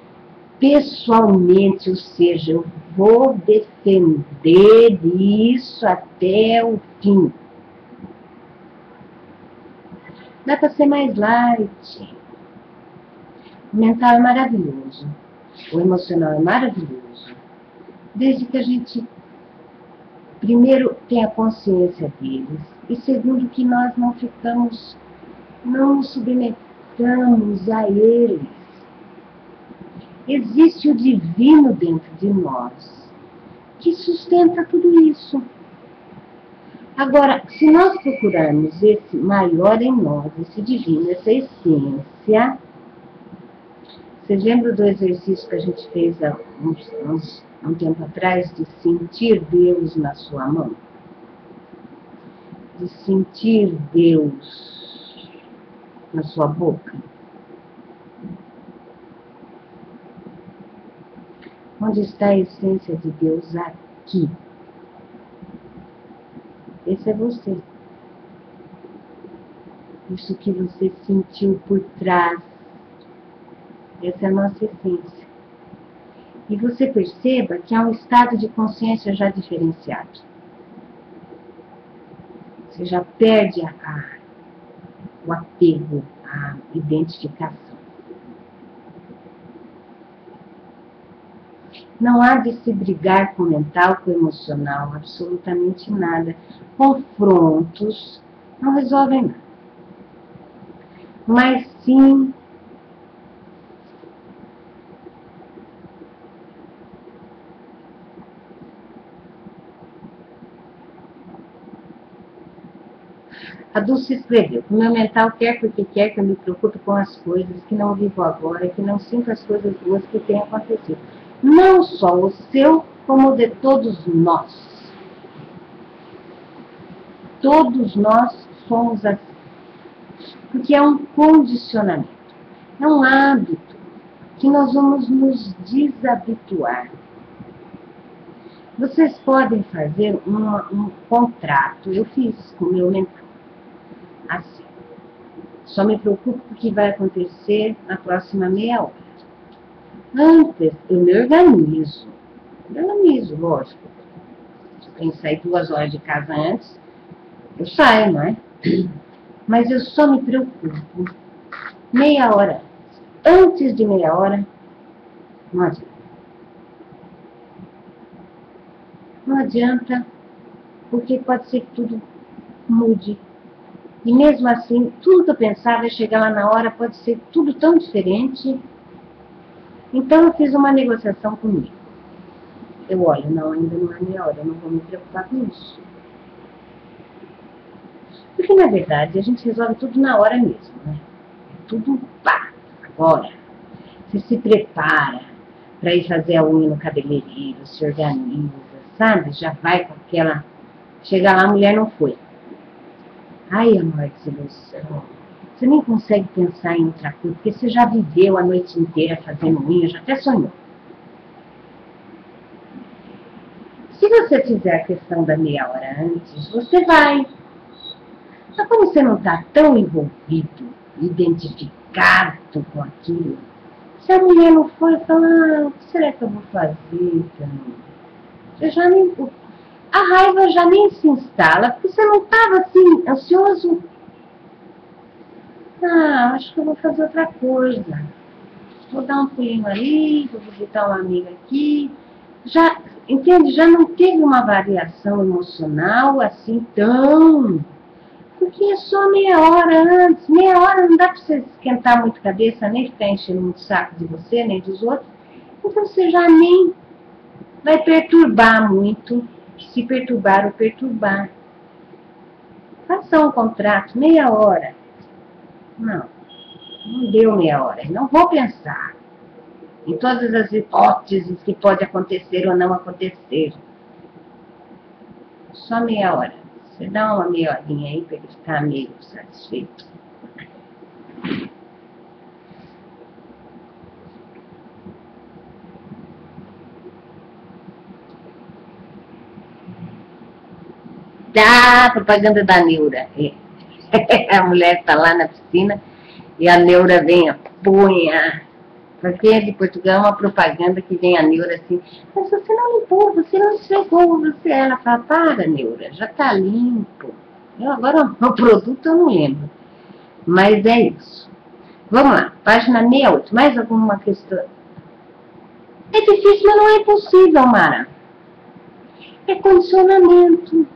pessoalmente, ou seja, eu vou defender isso até o fim. Dá para ser mais light. O mental é maravilhoso. O emocional é maravilhoso. Desde que a gente, primeiro, tenha consciência deles. E segundo, que nós não nos submetamos a eles. Existe o divino dentro de nós, que sustenta tudo isso. Agora, se nós procurarmos esse maior em nós, esse divino, essa essência, vocês lembram do exercício que a gente fez há um tempo atrás, de sentir Deus na sua mão? De sentir Deus na sua boca? Onde está a essência de Deus? Aqui. Esse é você. Isso que você sentiu por trás. Essa é a nossa essência. E você perceba que há um estado de consciência já diferenciado. Você já perde o apego, a identificação. Não há de se brigar com o mental, com o emocional, absolutamente nada. Confrontos não resolvem nada. Mas sim a Dulce escreveu: o meu mental quer porque quer que eu me preocupe com as coisas, que não vivo agora, que não sinto as coisas boas que têm acontecido. Não só o seu, como o de todos nós. Todos nós somos assim. Porque é um condicionamento, é um hábito que nós vamos nos desabituar. Vocês podem fazer um contrato. Eu fiz com o meu mental. Assim. Só me preocupo com o que vai acontecer na próxima meia hora. Antes, eu me organizo. Lógico. Se eu tenho que sair 2 horas de casa antes, eu saio, não é? Mas eu só me preocupo meia hora antes. Antes de meia hora, não adianta. Não adianta, porque pode ser que tudo mude. E mesmo assim, tudo que eu pensava ia chegar lá na hora, pode ser tudo tão diferente. Então eu fiz uma negociação comigo. Eu olho, não, ainda não é minha hora, eu não vou me preocupar com isso. Porque na verdade a gente resolve tudo na hora mesmo, né? Tudo pá, agora. Você se prepara para ir fazer a unha no cabeleireiro, se organiza, sabe? Já vai com aquela... Chega lá, a mulher não foi. Ai, amor de desilusão. Você nem consegue pensar em outra coisa, porque você já viveu a noite inteira fazendo unha, já até sonhou. Se você fizer a questão da meia hora antes, você vai. Mas como você não está tão envolvido, identificado com aquilo, se a mulher não for, fala, o que será que eu vou fazer também? Você já nem, a raiva já nem se instala, porque você não estava assim, ansioso. Ah, acho que eu vou fazer outra coisa. Vou dar um pulinho ali, vou visitar uma amiga aqui. Já, entende? Já não teve uma variação emocional assim tão... Porque é só meia hora antes. Meia hora não dá para você esquentar muito a cabeça, nem ficar enchendo muito o saco de você, nem dos outros. Então você já nem vai perturbar muito, se perturbar ou perturbar. Faça um contrato, meia hora. Não deu meia hora. Não vou pensar em todas as hipóteses que pode acontecer ou não acontecer. Só meia hora. Você dá uma meia horinha aí para ele ficar meio satisfeito. Ah, propaganda da Neura. A mulher está lá na piscina e a Neura vem, punha. Porque é de Portugal uma propaganda que vem a Neura assim, mas você não limpou, você não chegou, você... Ela fala, para, Neura, já está limpo. Agora o produto eu não lembro. Mas é isso. Vamos lá, página 68. Mais alguma questão? É difícil, mas não é impossível, Mara. É condicionamento.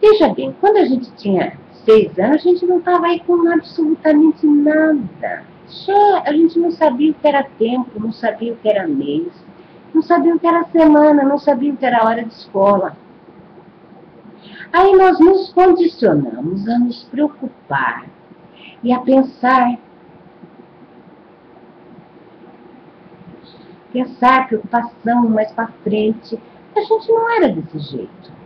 Veja bem, quando a gente tinha 6 anos, a gente não estava aí com absolutamente nada. Só a gente não sabia o que era tempo, não sabia o que era mês, não sabia o que era semana, não sabia o que era hora de escola. Aí nós nos condicionamos a nos preocupar e a pensar. Pensar, preocupação mais para frente. A gente não era desse jeito.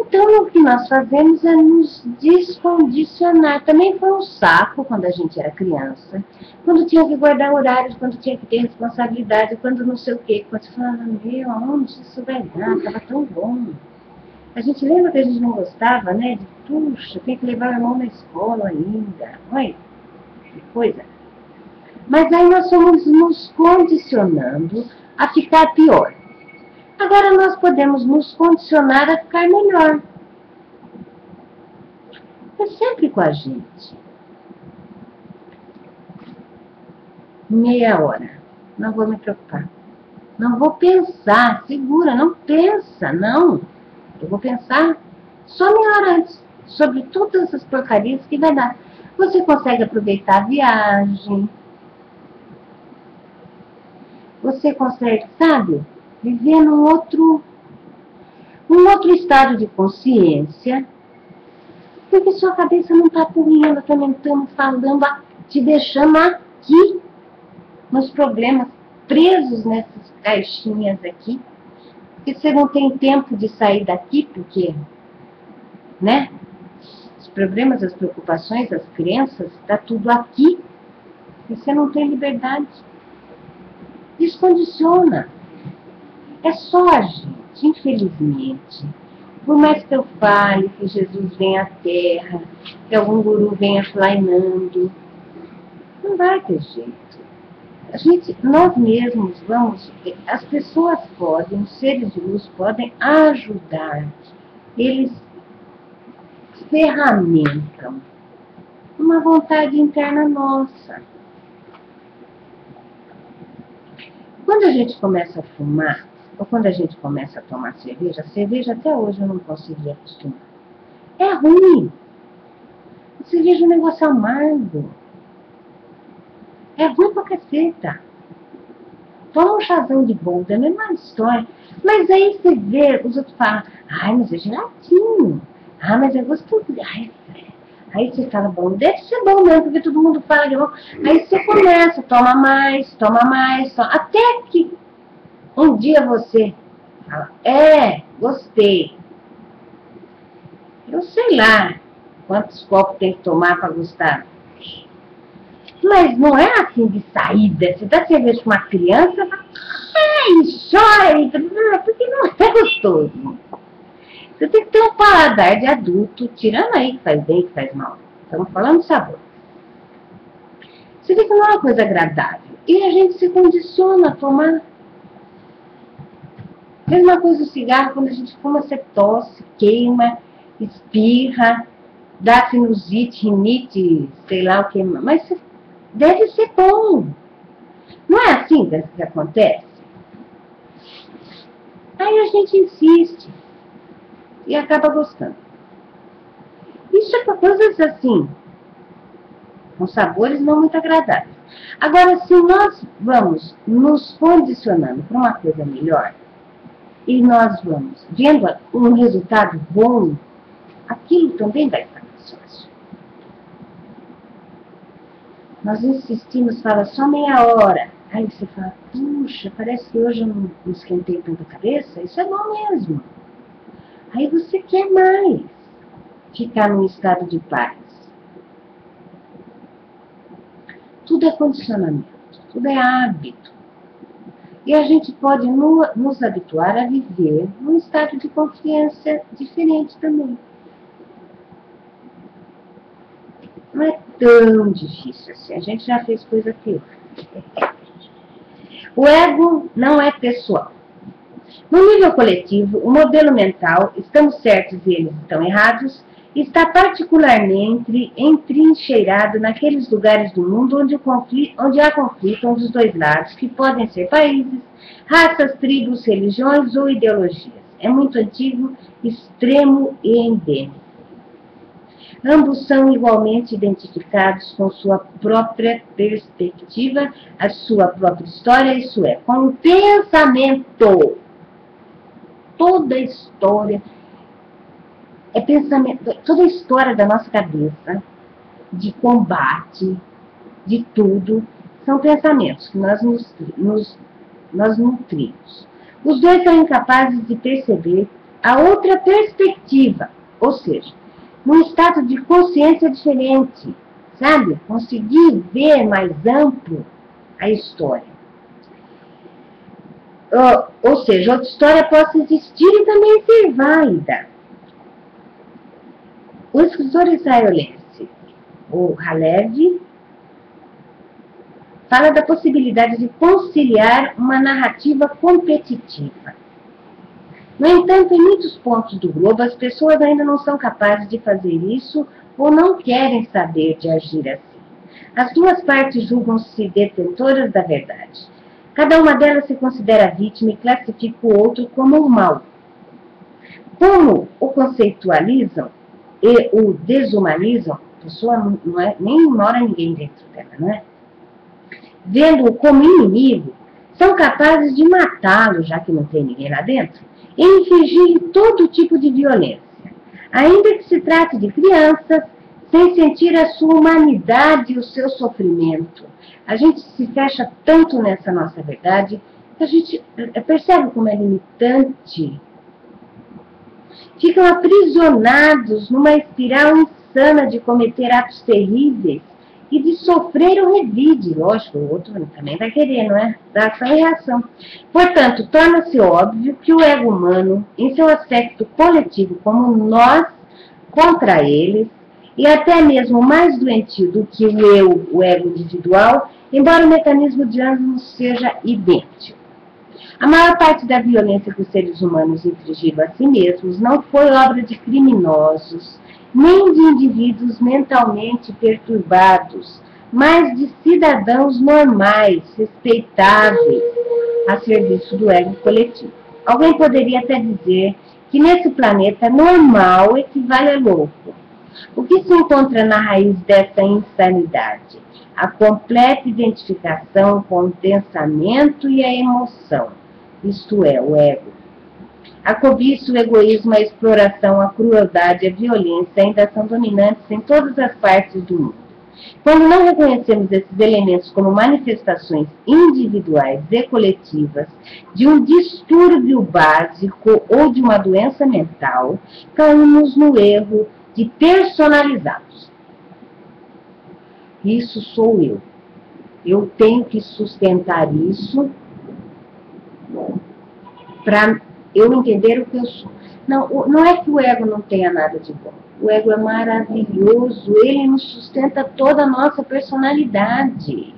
Então, o que nós fazemos é nos descondicionar. Também foi um saco quando a gente era criança. Quando tinha que guardar horários, quando tinha que ter responsabilidade, quando não sei o quê. Quando você falava, meu, aonde isso vai dar? Estava tão bom. A gente lembra que a gente não gostava, né? De, puxa, tem que levar o irmão na escola ainda. Olha, que coisa. Mas aí nós fomos nos condicionando a ficar pior. Agora nós podemos nos condicionar a ficar melhor. É sempre com a gente. Meia hora. Não vou me preocupar. Não vou pensar. Segura, não pensa, não. Eu vou pensar só meia hora antes. Sobre todas essas porcarias que vai dar. Você consegue aproveitar a viagem. Você consegue, sabe? Viver num outro estado de consciência, porque sua cabeça não está correndo, atormentando, falando, te deixando aqui, nos problemas, presos nessas caixinhas aqui, porque você não tem tempo de sair daqui, porque, né? Os problemas, as preocupações, as crenças, está tudo aqui, e você não tem liberdade. Descondiciona. É só a gente, infelizmente. Por mais que eu fale que Jesus vem à Terra, que algum guru venha flainando, não vai ter jeito. Nós mesmos vamos, as pessoas podem, os seres de luz podem ajudar. Eles ferramentam uma vontade interna nossa. Quando a gente começa a fumar, ou quando a gente começa a tomar cerveja até hoje eu não consegui acostumar. É ruim. A cerveja é um negócio amargo. É ruim pra caceta. Toma um chazão de bolda, é a mesma história. Mas aí você vê, os outros falam, ai, mas é gelatinho. Ah, mas é gostoso. Ai, aí você fala, bom, deve ser bom mesmo, porque todo mundo fala que é bom. Aí você começa, toma mais, até que um dia você fala, gostei. Eu sei lá quantos copos tem que tomar para gostar. Mas não é assim de saída. Você dá cerveja com uma criança, chore, porque não é gostoso. Você tem que ter um paladar de adulto, tirando aí que faz bem, que faz mal. Estamos falando de sabor. Você vê que não é uma coisa agradável. E a gente se condiciona a tomar. Mesma coisa o cigarro, quando a gente fuma, você tosse, queima, espirra, dá sinusite, rinite, sei lá o que. Mas deve ser bom. Não é assim que acontece? Aí a gente insiste e acaba gostando. Isso é para coisas assim, com sabores não muito agradáveis. Agora, se nós vamos nos condicionando para uma coisa melhor, e nós vamos vendo um resultado bom, aquilo também vai ficar mais fácil. Nós insistimos, fala só meia hora. Aí você fala, puxa, parece que hoje eu não esquentei tanta cabeça. Isso é bom mesmo. Aí você quer mais ficar num estado de paz. Tudo é condicionamento, tudo é hábito. E a gente pode nos habituar a viver num estado de confiança diferente também. Não é tão difícil assim, a gente já fez coisa pior. O ego não é pessoal. No nível coletivo, o modelo mental, estamos certos e eles estão errados, está particularmente entrincheirado naqueles lugares do mundo onde há conflito entre os dois lados, que podem ser países, raças, tribos, religiões ou ideologias. É muito antigo, extremo e endêmico. Ambos são igualmente identificados com sua própria perspectiva, a sua própria história, isso é, com o pensamento. Toda história é pensamento, toda a história da nossa cabeça, de combate, de tudo, são pensamentos que nós nutrimos. Os dois são incapazes de perceber a outra perspectiva, ou seja, num estado de consciência diferente, sabe? Conseguir ver mais amplo a história. Ou seja, outra história possa existir e também ser válida. O escritor israelense, o Halevi, fala da possibilidade de conciliar uma narrativa competitiva. No entanto, em muitos pontos do globo, as pessoas ainda não são capazes de fazer isso ou não querem saber de agir assim. As duas partes julgam-se detentoras da verdade. Cada uma delas se considera vítima e classifica o outro como o mal. Como o conceitualizam e o desumanizam, a pessoa nem mora ninguém dentro dela, não é? Vendo-o como inimigo, são capazes de matá-lo, já que não tem ninguém lá dentro, e infligir todo tipo de violência, ainda que se trate de crianças, sem sentir a sua humanidade e o seu sofrimento. A gente se fecha tanto nessa nossa verdade que a gente percebe como é limitante. Ficam aprisionados numa espiral insana de cometer atos terríveis e de sofrer o revide. Lógico, o outro também vai querer, não é? Da ação e reação. Portanto, torna-se óbvio que o ego humano, em seu aspecto coletivo, como nós contra eles, e até mesmo mais doentio do que o eu, o ego individual, embora o mecanismo de ambos seja idêntico. A maior parte da violência que os seres humanos infligiram a si mesmos não foi obra de criminosos, nem de indivíduos mentalmente perturbados, mas de cidadãos normais, respeitáveis, a serviço do ego coletivo. Alguém poderia até dizer que nesse planeta normal equivale a louco. O que se encontra na raiz dessa insanidade? A completa identificação com o pensamento e a emoção, isto é, o ego. A cobiça, o egoísmo, a exploração, a crueldade, a violência ainda são dominantes em todas as partes do mundo. Quando não reconhecemos esses elementos como manifestações individuais e coletivas de um distúrbio básico ou de uma doença mental, caímos no erro de personalizá-los. Isso sou eu. Eu tenho que sustentar isso. para eu entender o que eu sou. Não, não é que o ego não tenha nada de bom. O ego é maravilhoso, ele nos sustenta toda a nossa personalidade.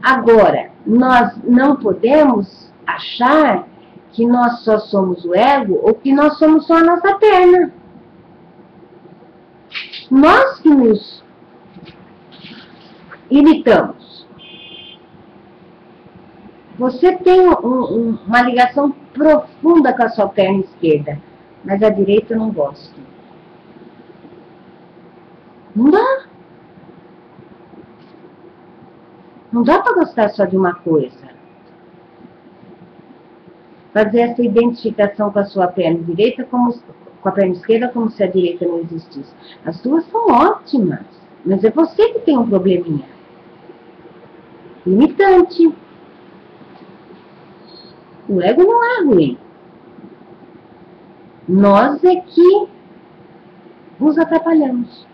Agora, nós não podemos achar que nós só somos o ego ou que nós somos só a nossa perna. Nós que nos imitamos. Você tem uma ligação profunda com a sua perna esquerda, mas a direita eu não gosto. Não dá. Não dá para gostar só de uma coisa. Fazer essa identificação com a sua perna direita, com a perna esquerda, como se a direita não existisse. As duas são ótimas, mas é você que tem um probleminha. Limitante. O ego não é ruim. Nós é que nos atrapalhamos.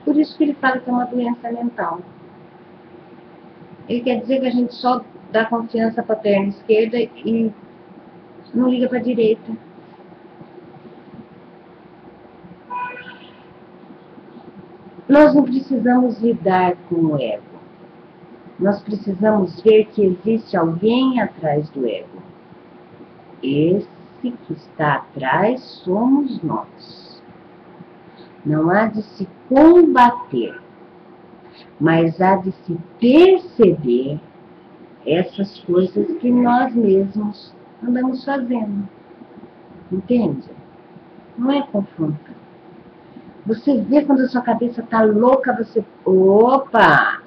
Por isso que ele fala que é uma doença mental. Ele quer dizer que a gente só dá confiança para a perna esquerda e não liga para a direita. Nós não precisamos lidar com o ego. Nós precisamos ver que existe alguém atrás do ego. Esse que está atrás somos nós. Não há de se combater, mas há de se perceber essas coisas que nós mesmos andamos fazendo. Entende? Não é confronto. Você vê quando a sua cabeça está louca, você... Opa!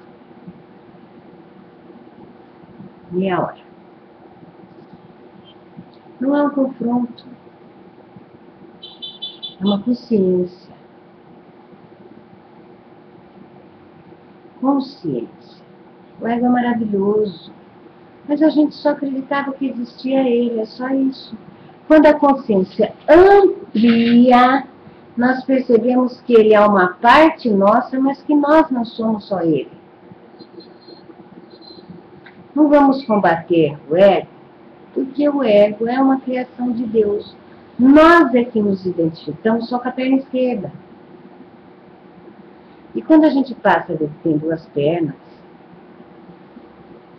Meia hora. Não é um confronto. É uma consciência. Consciência. O ego é maravilhoso. Mas a gente só acreditava que existia ele, é só isso. Quando a consciência amplia, nós percebemos que ele é uma parte nossa, mas que nós não somos só ele. Não vamos combater o ego, porque o ego é uma criação de Deus. Nós é que nos identificamos só com a perna esquerda. E quando a gente passa a ter duas pernas,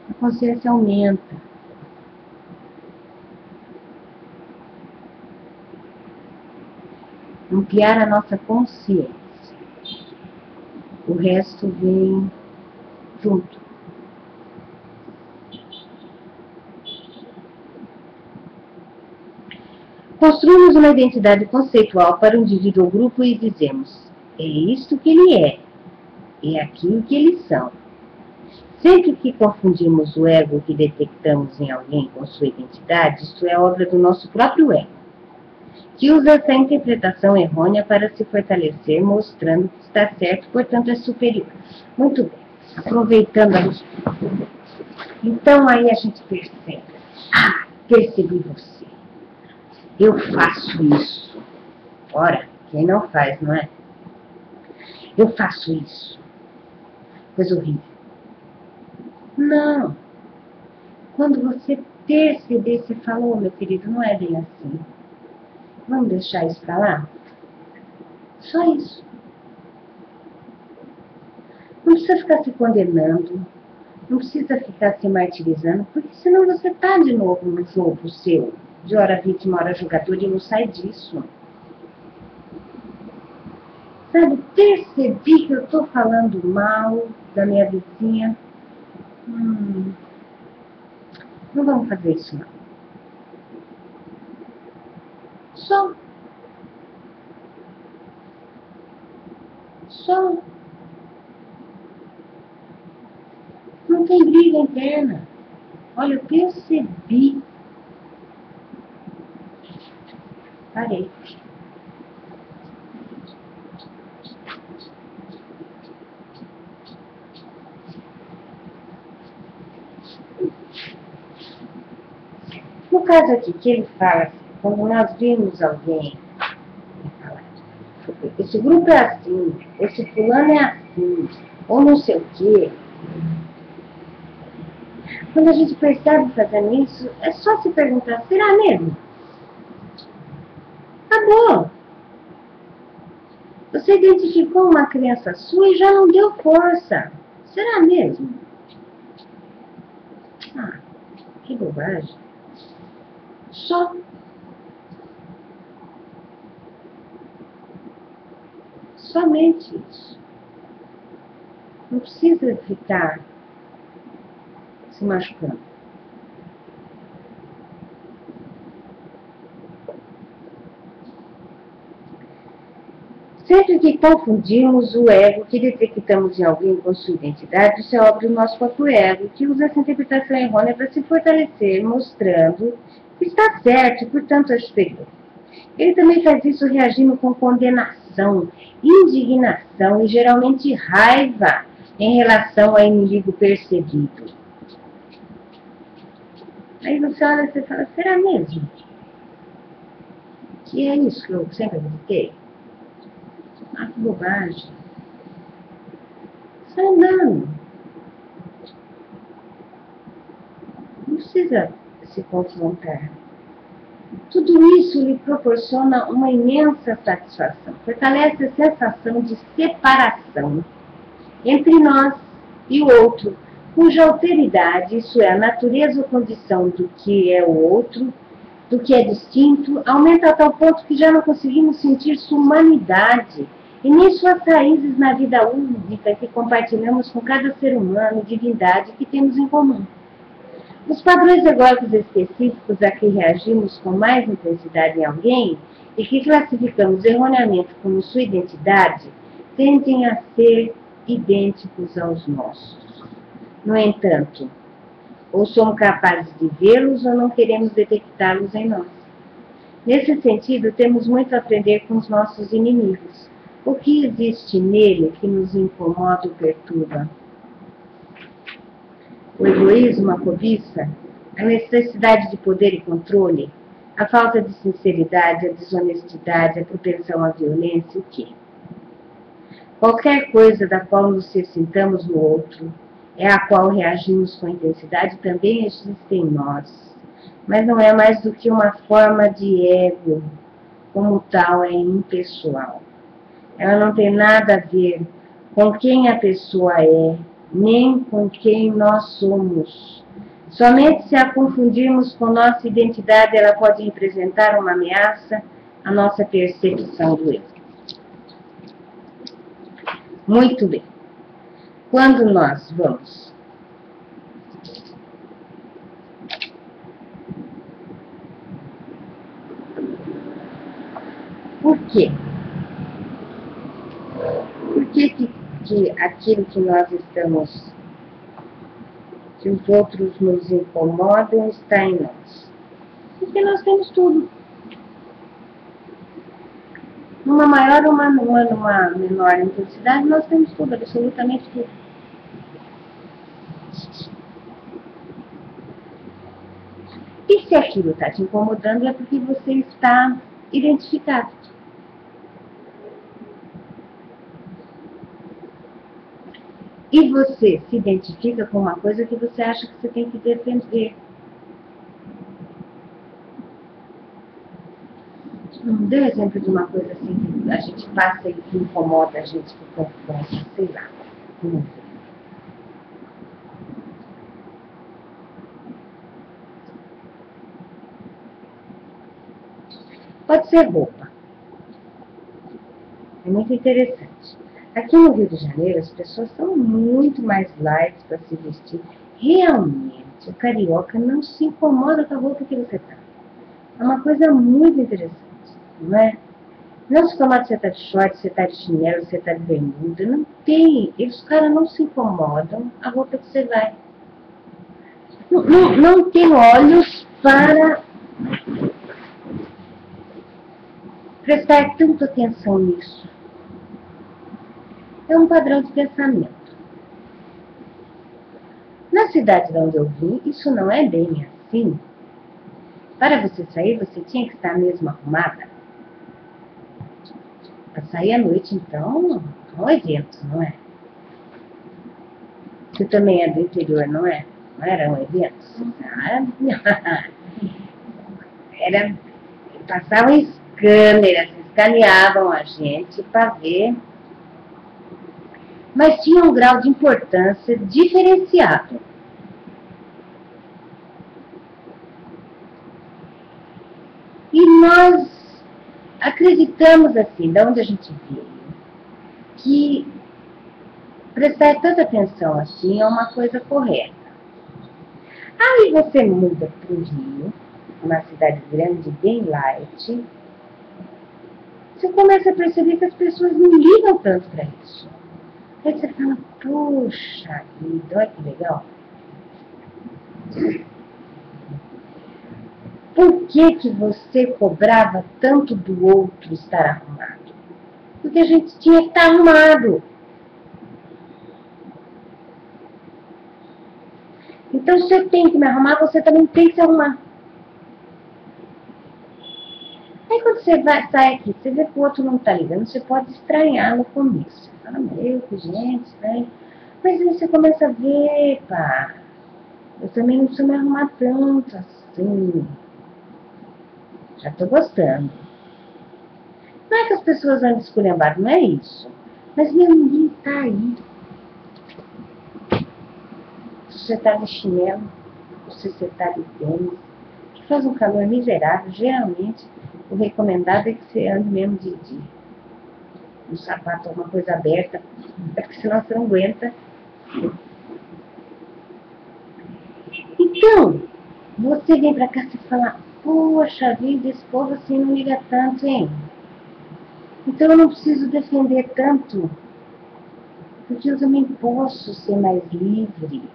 a consciência aumenta. Ampliar a nossa consciência. O resto vem junto. Construímos uma identidade conceitual para o indivíduo ou grupo e dizemos: é isto que ele é aquilo que eles são. Sempre que confundimos o ego que detectamos em alguém com sua identidade, isto é obra do nosso próprio ego, que usa essa interpretação errônea para se fortalecer, mostrando que está certo, portanto é superior. Muito bem, aproveitando a luz. Então aí a gente percebe. Percebi você. Eu faço isso. Ora, quem não faz, não é? Eu faço isso. Coisa horrível. Não. Quando você perceber, você falou, meu querido, não é bem assim. Vamos deixar isso pra lá? Só isso. Não precisa ficar se condenando. Não precisa ficar se martirizando, porque senão você tá de novo no jogo seu. De hora vítima, hora jogador, e não sai disso. Sabe, percebi que eu tô falando mal da minha vizinha. Não vamos fazer isso, não. Só. Não tem briga interna. Olha, eu percebi. Parei. No caso aqui, que ele fala assim, quando nós vimos alguém, esse grupo é assim, esse fulano é assim, ou não sei o quê. Quando a gente percebe fazendo isso, é só se perguntar, será mesmo? Acabou. Você identificou uma crença sua e já não deu força. Será mesmo? Ah, que bobagem. Só. Somente isso. Não precisa ficar se machucando. Sempre que confundimos o ego que detectamos em alguém com sua identidade, isso é obra do nosso próprio ego, que usa essa interpretação errônea para se fortalecer, mostrando que está certo e, portanto, é superior. Ele também faz isso reagindo com condenação, indignação e, geralmente, raiva em relação ao inimigo percebido. Aí você olha e fala, será mesmo? Que é isso que eu sempre acreditei? Ah, que bobagem. Isso é engano. Não precisa se confrontar. Tudo isso lhe proporciona uma imensa satisfação. Fortalece a sensação de separação entre nós e o outro, cuja alteridade, isso é, a natureza ou condição do que é o outro, do que é distinto, aumenta a tal ponto que já não conseguimos sentir sua humanidade e nem suas raízes na vida única que compartilhamos com cada ser humano e divindade que temos em comum. Os padrões egóicos específicos a que reagimos com mais intensidade em alguém e que classificamos erroneamente como sua identidade tendem a ser idênticos aos nossos. No entanto, ou somos capazes de vê-los ou não queremos detectá-los em nós. Nesse sentido, temos muito a aprender com os nossos inimigos. O que existe nele que nos incomoda ou perturba? O egoísmo, a cobiça, a necessidade de poder e controle, a falta de sinceridade, a desonestidade, a propensão à violência, o quê? Qualquer coisa da qual nos sintamos no outro, é a qual reagimos com intensidade, também existe em nós. Mas não é mais do que uma forma de ego, como tal é impessoal. Ela não tem nada a ver com quem a pessoa é, nem com quem nós somos. Somente se a confundirmos com nossa identidade, ela pode representar uma ameaça à nossa percepção do eu. Muito bem. Quando nós vamos por quê? Por que aquilo que nós estamos, que os outros nos incomodam, está em nós? Porque nós temos tudo. Numa maior ou numa menor intensidade, nós temos tudo, absolutamente tudo. E se aquilo está te incomodando, é porque você está identificado. E você se identifica com uma coisa que você acha que você tem que defender. Não dê exemplo de uma coisa assim que a gente passa e que incomoda a gente, que confronta, sei lá. Não sei. Pode ser roupa. É muito interessante. Aqui no Rio de Janeiro, as pessoas são muito mais light para se vestir. Realmente, o carioca não se incomoda com a roupa que você está. É uma coisa muito interessante, não é? Não se incomoda se você está de short, se você está de chinelo, se você está de bermuda. Não tem. Os caras não se incomodam a roupa que você vai. Não tem olhos para prestar tanta atenção nisso. É um padrão de pensamento. Na cidade de onde eu vim, isso não é bem assim. Para você sair, você tinha que estar mesmo arrumada. Para sair à noite, então, é um evento, não é? Você também é do interior, não é? não eram eventos, sabe? Passavam câmeras, escaneavam a gente para ver, mas tinha um grau de importância diferenciado. E nós acreditamos, assim, de onde a gente veio, que prestar tanta atenção assim é uma coisa correta. Aí você muda para o Rio, uma cidade grande, bem light, você começa a perceber que as pessoas não ligam tanto para isso. Aí você fala, puxa vida, olha que legal. Por que você cobrava tanto do outro estar arrumado? Porque a gente tinha que estar arrumado. Então, se eu tenho que me arrumar, você também tem que se arrumar. Aí, quando você sai aqui, você vê que o outro não está ligando, você pode estranhar no começo. Você fala, meu, que gente, estranho. Mas aí você começa a ver, pá, eu também não preciso me arrumar tanto assim. Já estou gostando. Não é que as pessoas andam esculhambadas, não é isso. Mas ninguém está aí. Se você está de chinelo, se você está de tênis, que faz um calor miserável, geralmente o recomendado é que você ande mesmo de um sapato, alguma coisa aberta, porque senão você não aguenta. Então, você vem pra cá e fala, poxa vida, esse povo assim não liga tanto, hein? Então eu não preciso defender tanto, porque eu também posso ser mais livre.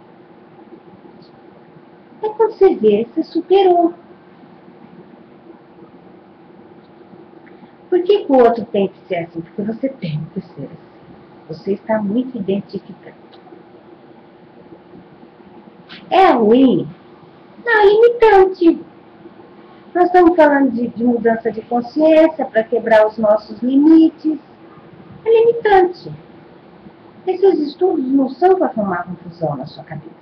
Aí quando você vê, você superou. Por que o outro tem que ser assim? Porque você tem que ser assim. Você está muito identificado. É ruim? Não, é limitante. Nós estamos falando de mudança de consciência para quebrar os nossos limites. É limitante. Esses estudos não são para formar confusão na sua cabeça.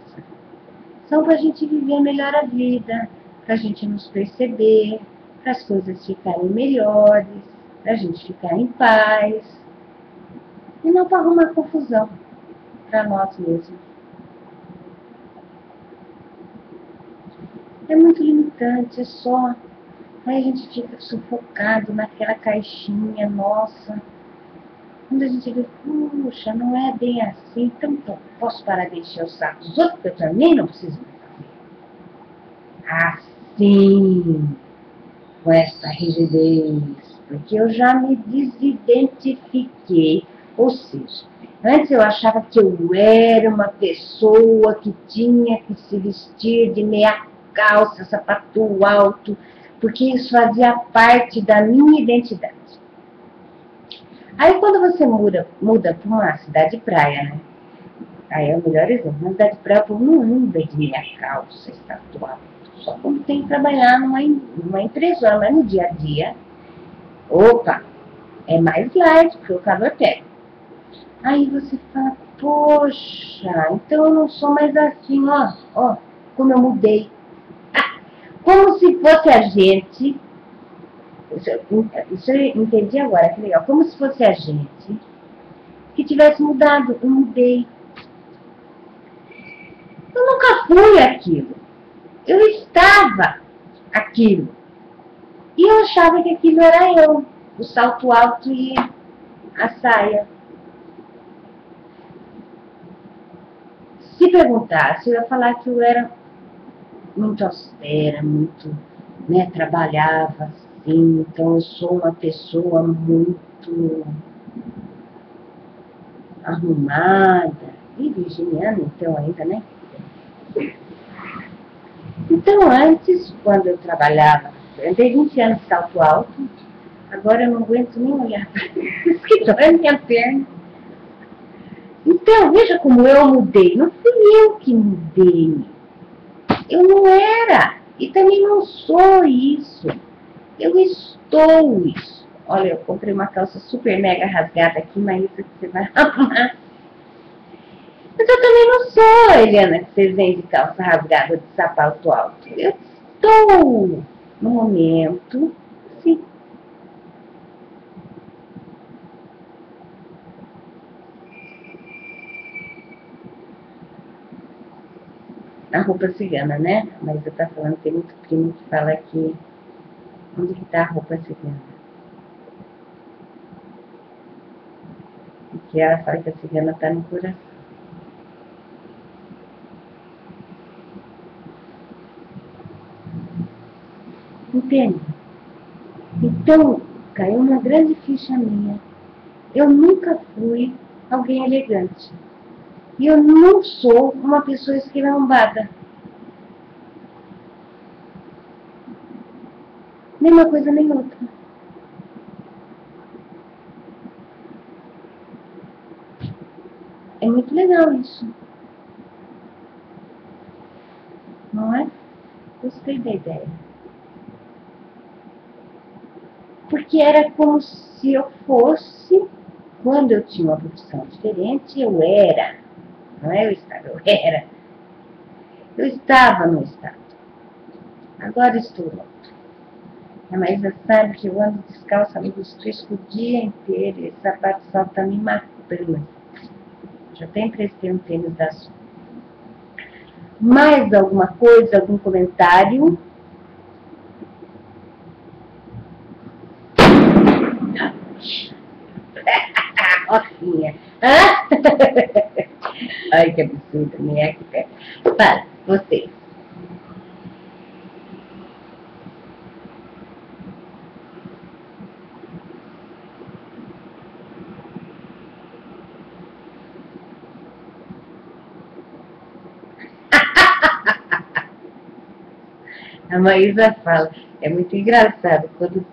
São para a gente viver melhor a vida, para a gente nos perceber, para as coisas ficarem melhores, para a gente ficar em paz. E não para arrumar confusão para nós mesmos. É muito limitante, é só. Aí a gente fica sufocado naquela caixinha nossa. Quando a gente vê, puxa, não é bem assim, então eu posso parar de encher o saco dos outros, porque eu também não preciso fazer. Assim, com essa rigidez, porque eu já me desidentifiquei. Ou seja, antes eu achava que eu era uma pessoa que tinha que se vestir de meia calça, sapato alto, porque isso fazia parte da minha identidade. Aí quando você muda para uma cidade de praia, né? Aí é o melhor exemplo. Na cidade de praia, o povo não anda de meia calça, sapato alto. Só quando tem que trabalhar numa empresa, mas no dia a dia, opa, é mais light, porque o calor pega. Aí você fala, poxa, então eu não sou mais assim, ó, como eu mudei. Como se fosse a gente, isso eu entendi agora, que legal, como se fosse a gente que tivesse mudado, eu mudei. Eu nunca fui aquilo, eu estava aquilo. E eu achava que aquilo era eu, o salto alto e a saia. Se perguntasse, eu ia falar que eu era muito austera, muito, né, trabalhava assim, então eu sou uma pessoa muito arrumada, e virginiana então ainda, né? Então antes, quando eu trabalhava, eu andei 20 anos de salto alto, agora eu não aguento nem olhar para isso, que dói minha perna. Então, veja como eu mudei, não fui eu que mudei. Eu não era, e também não sou isso. Eu estou isso. Olha, eu comprei uma calça super mega rasgada aqui, mas isso que você vai arrumar. Mas eu também não sou, Eliana, que vocês vêm de calça rasgada de sapato alto? Eu estou no momento, sim. A roupa cigana, né? Mas eu tá falando que tem muito primo que fala que onde que tá a roupa cigana? Porque ela fala que a cigana tá no coração. Entende? Então, caiu uma grande ficha minha. Eu nunca fui alguém elegante. E eu não sou uma pessoa esquilombada. Nem uma coisa nem outra. É muito legal isso. Não é? Gostei da ideia. Porque era como se eu fosse, quando eu tinha uma profissão diferente, eu era. Não é eu estava, eu era. Eu estava no estado. Agora estou outro. A Maísa sabe que eu ando descalça no estresse o dia inteiro e esse sapato salta me matando. Já até emprestei um tênis da Sol. Mais alguma coisa, algum comentário? Rocinha. Ai, que absurdo, né? Fala, você. A Maísa fala, é muito engraçado, quando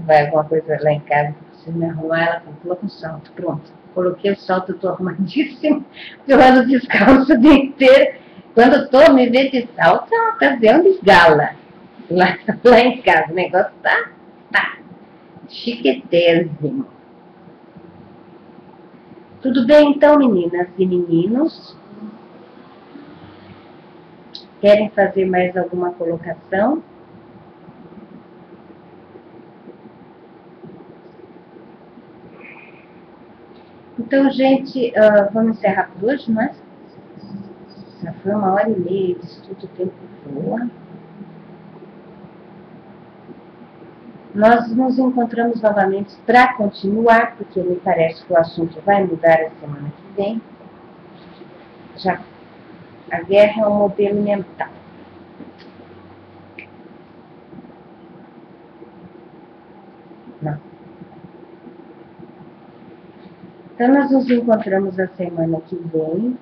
vai alguma coisa lá em casa, preciso me arrumar, ela fala, coloca um salto, pronto. Coloquei o salto, eu tô arrumadíssima, eu ando descalço o dia inteiro. Quando eu tô me vendo de salto, é uma ocasião de gala. Lá em casa, o negócio tá chiquetésimo. Tudo bem então, meninas e meninos? Querem fazer mais alguma colocação? Então, gente, vamos encerrar por hoje, não é? Já foi 1h30 de estudo, o tempo voa. Nós nos encontramos novamente para continuar, porque me parece que o assunto vai mudar a semana que vem. Já, a guerra é um modelo mental. Não. Então, nós nos encontramos a semana que vem,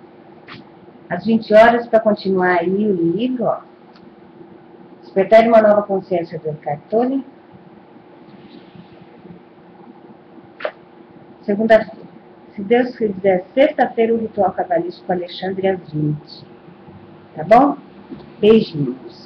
às 20 horas, para continuar aí o livro, ó. Despertar uma nova consciência do Eckhart Tolle. Segunda-feira. Se Deus quiser, sexta-feira, o ritual cabalístico com Alexandre às 20. Tá bom? Beijinhos.